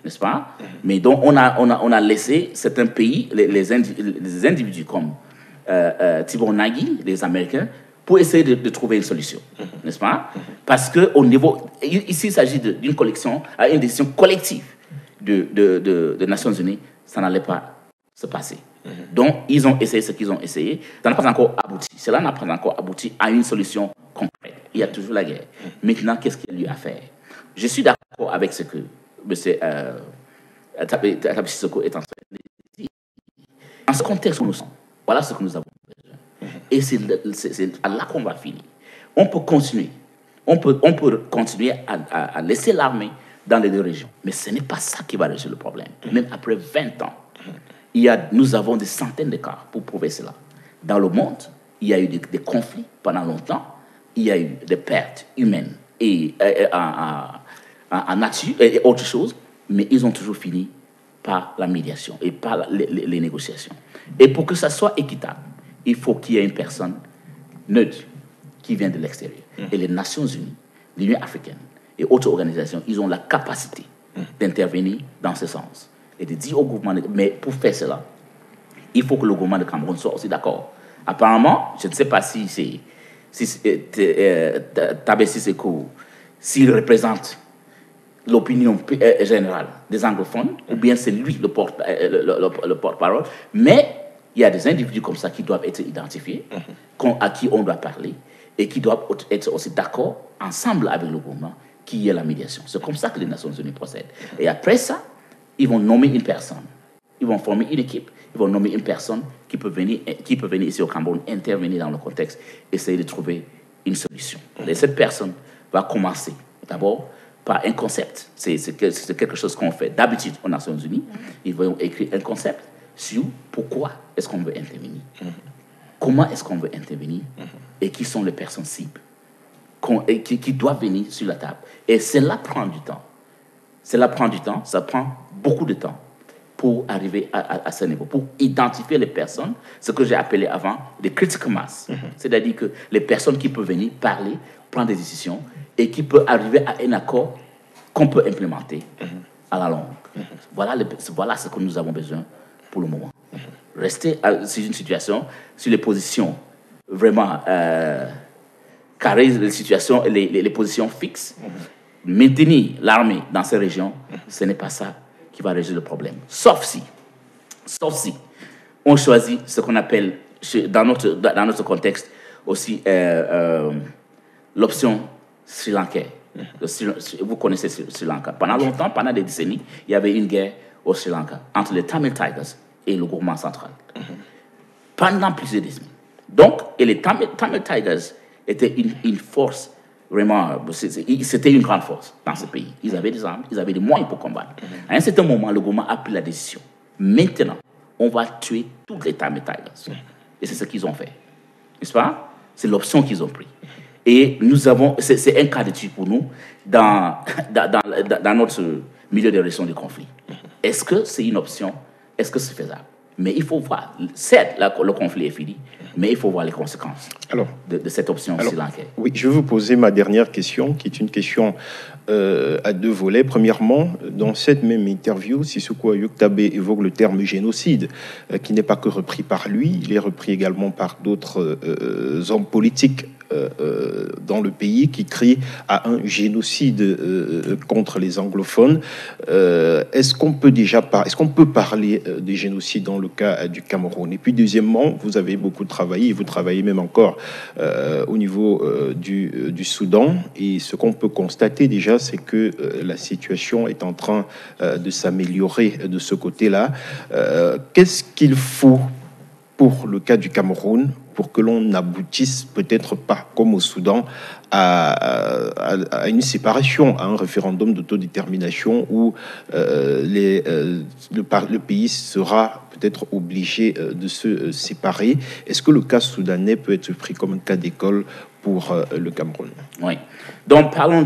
N'est-ce pas? Mais donc, on a laissé certains pays, les individus comme Thibon Nagui, les Américains, pour essayer de trouver une solution, n'est-ce pas? Parce qu'au niveau... Ici, il s'agit d'une une décision collective de Nations Unies. Ça n'allait pas se passer. Donc, ils ont essayé ce qu'ils ont essayé. Ça n'a pas encore abouti. Cela n'a pas encore abouti à une solution concrète. Il y a toujours la guerre. Maintenant, qu'est-ce qu'il y a lieu à faire? Je suis d'accord avec ce que M. Tabi Sissoko est en train de dire. Dans ce contexte où nous sommes, voilà ce que nous avons besoin. Et c'est là qu'on va finir. On peut continuer. On peut continuer à laisser l'armée dans les deux régions. Mais ce n'est pas ça qui va résoudre le problème. Même après 20 ans, nous avons des centaines de cas pour prouver cela. Dans le monde, il y a eu des conflits pendant longtemps. Il y a eu des pertes humaines et en nature et autre chose. Mais ils ont toujours fini par la médiation et par les négociations. Et pour que ça soit équitable, il faut qu'il y ait une personne neutre qui vient de l'extérieur. Et les Nations Unies, l'Union africaine et autres organisations, ils ont la capacité d'intervenir dans ce sens et de dire au gouvernement, mais pour faire cela, il faut que le gouvernement de Cameroun soit aussi d'accord. Apparemment, je ne sais pas si si Tabessi Sekou, s'il représente l'opinion générale des anglophones, ou bien c'est lui le porte-parole, mais il y a des individus comme ça qui doivent être identifiés, à qui on doit parler, et qui doivent être aussi d'accord, ensemble avec le gouvernement, qui est la médiation. C'est comme ça que les Nations Unies procèdent. Et après ça, ils vont nommer une personne. Ils vont former une équipe, ils vont nommer une personne qui peut venir ici au Cameroun, intervenir dans le contexte, essayer de trouver une solution. Et cette personne va commencer d'abord par un concept. C'est quelque chose qu'on fait d'habitude aux Nations Unies. Ils vont écrire un concept sur pourquoi est-ce qu'on veut intervenir, comment est-ce qu'on veut intervenir, et qui sont les personnes cibles qui doivent venir sur la table. Et cela prend du temps. Cela prend du temps, ça prend beaucoup de temps pour arriver à ce niveau, pour identifier les personnes, ce que j'ai appelé avant des critical mass. C'est-à-dire que les personnes qui peuvent venir parler, prendre des décisions et qui peuvent arriver à un accord qu'on peut implémenter à la longue. Voilà ce que nous avons besoin pour le moment. Rester sur une situation, sur les positions vraiment carrées, les positions fixes, maintenir l'armée dans ces régions, ce n'est pas ça qui va résoudre le problème. Sauf si on choisit ce qu'on appelle, dans notre contexte aussi, l'option sri-lankaise. Vous connaissez Sri Lanka. Pendant longtemps, pendant des décennies, il y avait une guerre au Sri Lanka entre les Tamil Tigers et le gouvernement central. Pendant plusieurs décennies. Donc, et les Tamil Tigers étaient une force vraiment, c'était une grande force dans ce pays. Ils avaient des armes, ils avaient des moyens pour combattre. À un certain moment, le gouvernement a pris la décision. Maintenant, on va tuer tous les Tamil Tigers. Et c'est ce qu'ils ont fait. N'est-ce pas? C'est l'option qu'ils ont prise. Et c'est un cas d'étude pour nous dans notre milieu de résolution du conflit. Est-ce que c'est une option? Est-ce que c'est faisable? Mais il faut voir, certes, le conflit est fini, mais il faut voir les conséquences de cette option sri-lankaise. Oui, je vais vous poser ma dernière question, qui est une question à deux volets. Premièrement, dans cette même interview, Sissoko Ayuk Tabe évoque le terme génocide, qui n'est pas que repris par lui, il est repris également par d'autres hommes politiques dans le pays qui crient à un génocide contre les anglophones. Est-ce qu'on peut parler de génocide dans le cas du Cameroun? Et puis deuxièmement, vous avez beaucoup travaillé, vous travaillez même encore au niveau du Soudan, et ce qu'on peut constater déjà, c'est que la situation est en train de s'améliorer de ce côté-là. Qu'est-ce qu'il faut pour le cas du Cameroun, pour que l'on n'aboutisse peut-être pas, comme au Soudan, à une séparation, à un référendum d'autodétermination où le pays sera peut-être obligé de se séparer? Est-ce que le cas soudanais peut être pris comme un cas d'école pour le Cameroun? Oui. Donc, parlons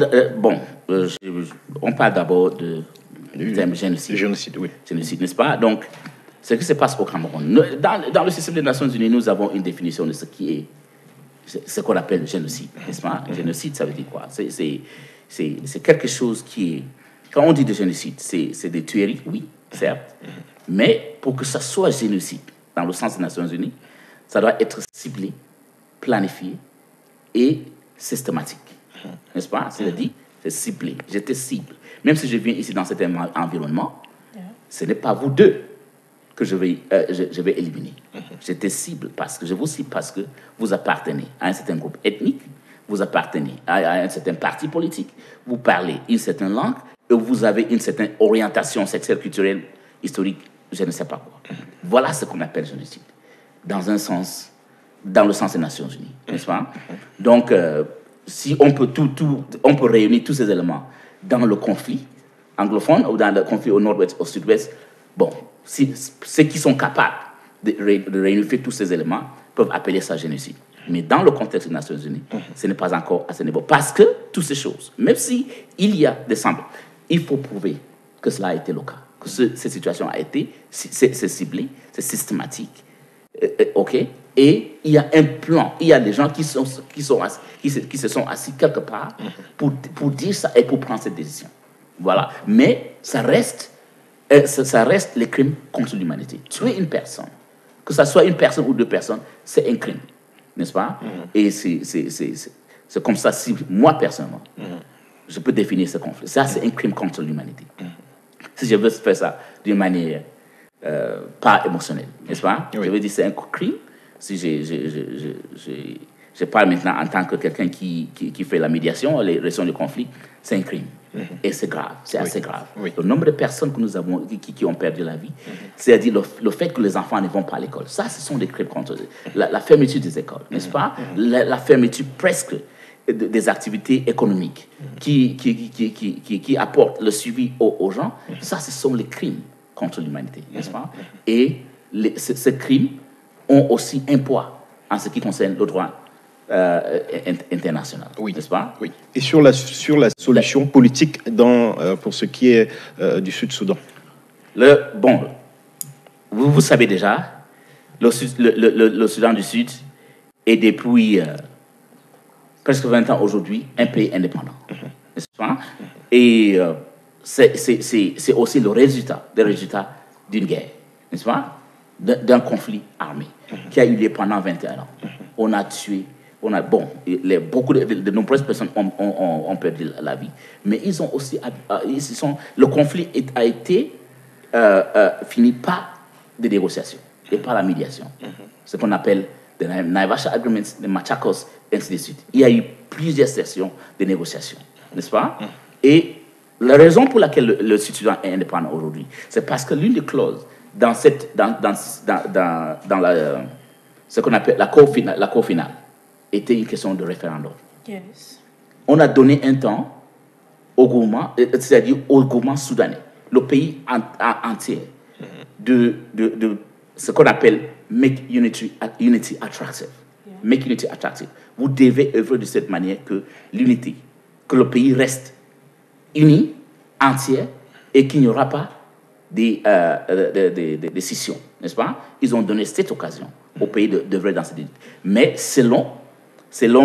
on parle d'abord du terme génocide. Génocide, oui. Génocide, n'est-ce pas? Donc, ce qui se passe au Cameroun. Dans le système des Nations Unies, nous avons une définition de ce qu'on appelle le génocide, n'est-ce pas? Génocide, ça veut dire quoi? C'est quelque chose qui est... Quand on dit de génocide, c'est des tueries, oui, certes, mais pour que ça soit génocide, dans le sens des Nations Unies, ça doit être ciblé, planifié et systématique, n'est-ce pas? C'est-à-dire, c'est ciblé, je te cible. Même si je viens ici dans cet environnement, ce n'est pas vous deux que je vais éliminer. Je te cible parce que je vous cible parce que vous appartenez à un certain groupe ethnique, vous appartenez à un certain parti politique, vous parlez une certaine langue et vous avez une certaine orientation sexuelle, culturelle, historique, je ne sais pas quoi. Voilà ce qu'on appelle génocide, dans le sens des Nations Unies, n'est-ce pas? Donc, si on peut on peut réunir tous ces éléments dans le conflit anglophone ou dans le conflit au nord-ouest, au sud-ouest, bon, ceux qui sont capables de réunifier tous ces éléments peuvent appeler ça génocide. Mais dans le contexte des Nations Unies, ce n'est pas encore à ce niveau. Parce que toutes ces choses, même s'il y a des semblables, il faut prouver que cela a été le cas, que cette situation a été, c'est ciblé, c'est systématique, ok? Et il y a un plan, il y a des gens qui se sont assis quelque part pour dire ça et pour prendre cette décision. Voilà. Mais ça reste les crimes contre l'humanité. Tuer une personne, que ce soit une personne ou deux personnes, c'est un crime. n'est-ce pas? Et c'est comme ça, si moi, personnellement, je peux définir ce conflit. Ça, c'est un crime contre l'humanité. Si je veux faire ça d'une manière pas émotionnelle, n'est-ce pas? Oui. Je veux dire, c'est un crime. Si je parle maintenant en tant que quelqu'un qui fait la médiation, les résolutions de conflit, c'est un crime. Et c'est grave, c'est assez grave. Oui. Le nombre de personnes que nous avons qui ont perdu la vie, c'est-à-dire le fait que les enfants ne vont pas à l'école, ça, ce sont des crimes contre la fermeture des écoles, n'est-ce pas? La fermeture presque des activités économiques qui apportent le suivi aux gens, ça, ce sont les crimes contre l'humanité, n'est-ce pas? Et ces crimes ont aussi un poids en ce qui concerne le droit international, n'est-ce pas? Oui. Et sur la solution politique pour ce qui est du Sud-Soudan. Bon, vous savez déjà, le Soudan du Sud est depuis presque 20 ans aujourd'hui un pays indépendant, n'est-ce pas? Et c'est aussi le résultat d'une guerre, n'est-ce pas? D'un conflit armé qui a eu lieu pendant 21 ans. On a tué, beaucoup de nombreuses personnes ont perdu la vie, mais ils ont aussi, le conflit a été fini par des négociations et par la médiation, ce qu'on appelle les Naivasha Agreements, les Machakos, et ainsi de suite. Il y a eu plusieurs sessions de négociations, n'est-ce pas? Et la raison pour laquelle le Sud-Soudan est indépendant aujourd'hui, c'est parce que l'une des clauses dans ce qu'on appelle la cour finale était une question de référendum. Yes. On a donné un temps au gouvernement, c'est-à-dire au gouvernement soudanais, le pays entier, de ce qu'on appelle make unity attractive. Yeah. Make unity attractive. Vous devez œuvrer de cette manière que l'unité, que le pays reste uni, entier, et qu'il n'y aura pas des scissions, n'est-ce pas? Ils ont donné cette occasion au pays d'œuvrer dans cette unité. Mais selon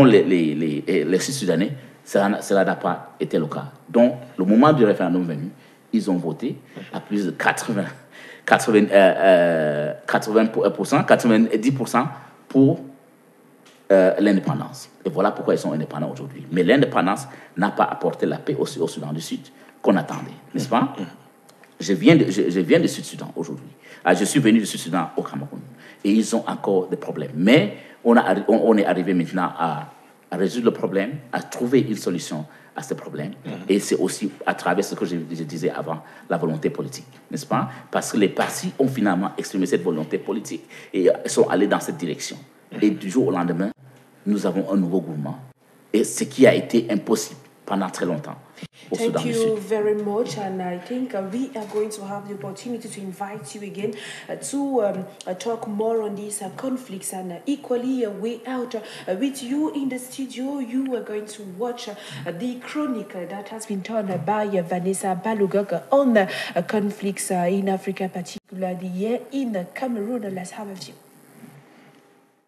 les Sud-Soudanais, cela n'a pas été le cas. Donc, le moment du référendum venu, ils ont voté à plus de 90% pour l'indépendance. Et voilà pourquoi ils sont indépendants aujourd'hui. Mais l'indépendance n'a pas apporté la paix au Soudan du Sud qu'on attendait, n'est-ce pas? Je viens du Sud-Soudan aujourd'hui. Je suis venu du Sud-Soudan au Cameroun. Et ils ont encore des problèmes. Mais on est arrivé maintenant à résoudre le problème, à trouver une solution à ce problème. Et c'est aussi à travers ce que je disais avant, la volonté politique, n'est-ce pas? Parce que les partis ont finalement exprimé cette volonté politique et sont allés dans cette direction. Et du jour au lendemain, nous avons un nouveau gouvernement. Et ce qui a été impossible pendant très longtemps. Thank you very much, and I think we are going to have the opportunity to invite you again to talk more on these conflicts, and equally a way out with you in the studio. You are going to watch the chronicle that has been done by Vanessa Balugok on conflicts in Africa, particularly here in Cameroon. Let's have a view.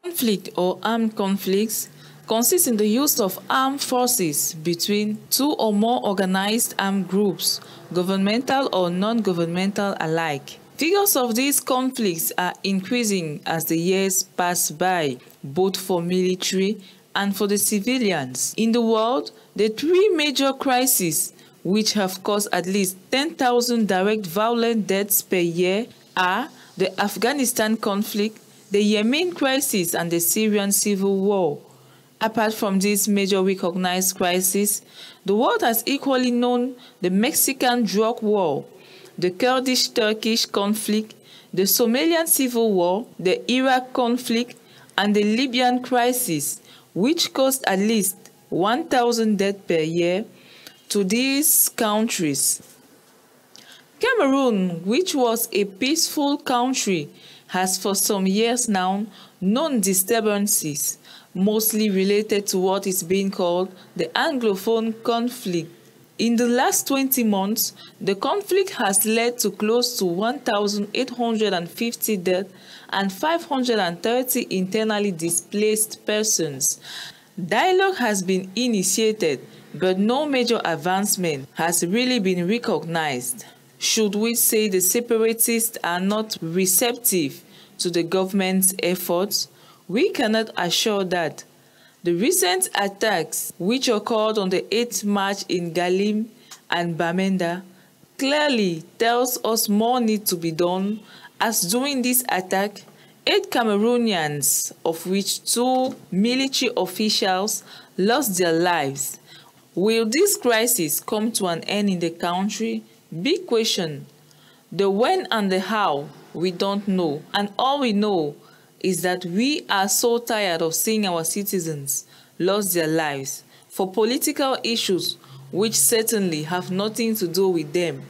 Conflict or armed conflicts consists in the use of armed forces between two or more organized armed groups, governmental or non-governmental alike. Figures of these conflicts are increasing as the years pass by, both for military and for the civilians. In the world, the three major crises which have caused at least 10,000 direct violent deaths per year are the Afghanistan conflict, the Yemen crisis, and the Syrian civil war. Apart from these major recognized crises, the world has equally known the Mexican drug war, the Kurdish-Turkish conflict, the Somalian civil war, the Iraq conflict, and the Libyan crisis, which caused at least 1,000 deaths per year to these countries. Cameroon, which was a peaceful country, has for some years now known disturbances, mostly related to what is being called the Anglophone conflict. In the last 20 months, the conflict has led to close to 1,850 deaths and 530 internally displaced persons. Dialogue has been initiated, but no major advancement has really been recognized. Should we say the separatists are not receptive to the government's efforts, we cannot assure that the recent attacks which occurred on the 8th March in Galim and Bamenda clearly tells us more needs to be done, as during this attack, 8 Cameroonians, of which 2 military officials, lost their lives. Will this crisis come to an end in the country? Big question. The when and the how, we don't know. And all we know is that we are so tired of seeing our citizens lose their lives for political issues which certainly have nothing to do with them.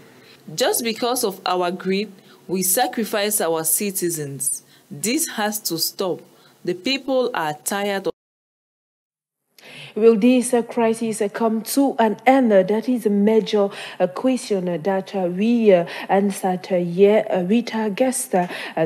Just because of our greed, we sacrifice our citizens. This has to stop. The people are tired of. Will this crisis come to an end? That is a major question that we answered here with our guest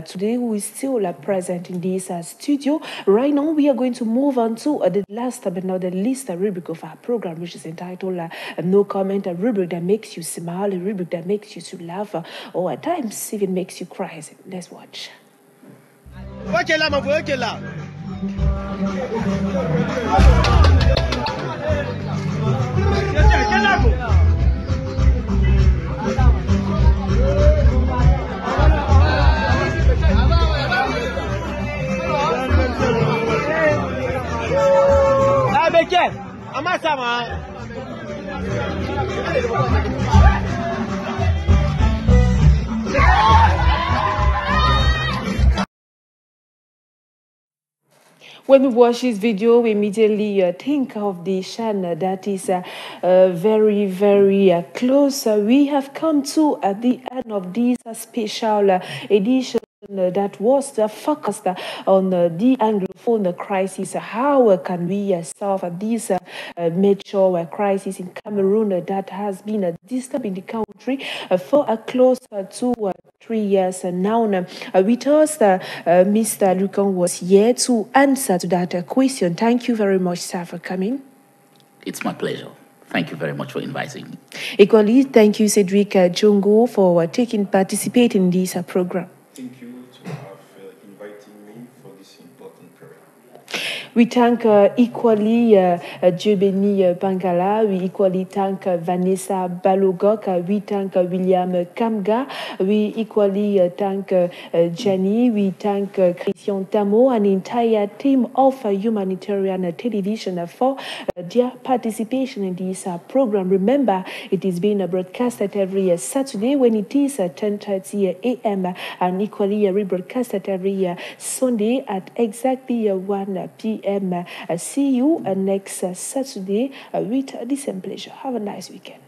today, who is still present in this studio. Right now, we are going to move on to the last but not the least rubric of our program, which is entitled No Comment, a rubric that makes you smile, a rubric that makes you to laugh, or at times even makes you cry. Let's watch. When we watch this video, we immediately think of the Shan that is very, very close. We have come to the end of this special edition that was focused on the Anglophone crisis. How can we solve this major crisis in Cameroon that has been disturbing the country for close to 3 years now? With us, Mr. Lukan was here to answer to that question. Thank you very much, sir, for coming. It's my pleasure. Thank you very much for inviting me. Equally, thank you, Cedric Jongo, for participating in this program. Thank you to have invited me for this important program. We thank equally Dieu-Béni Bangala. We equally thank Vanessa Balogok. We thank William Kamga. We equally thank Jenny. We thank Christian Tamo, an entire team of Humanitarian Television for their participation in this program. Remember, it is being broadcasted every Saturday when it is 10:30 a.m. and equally rebroadcasted every Sunday at exactly 1 p.m. See you next Saturday with the same pleasure. Have a nice weekend.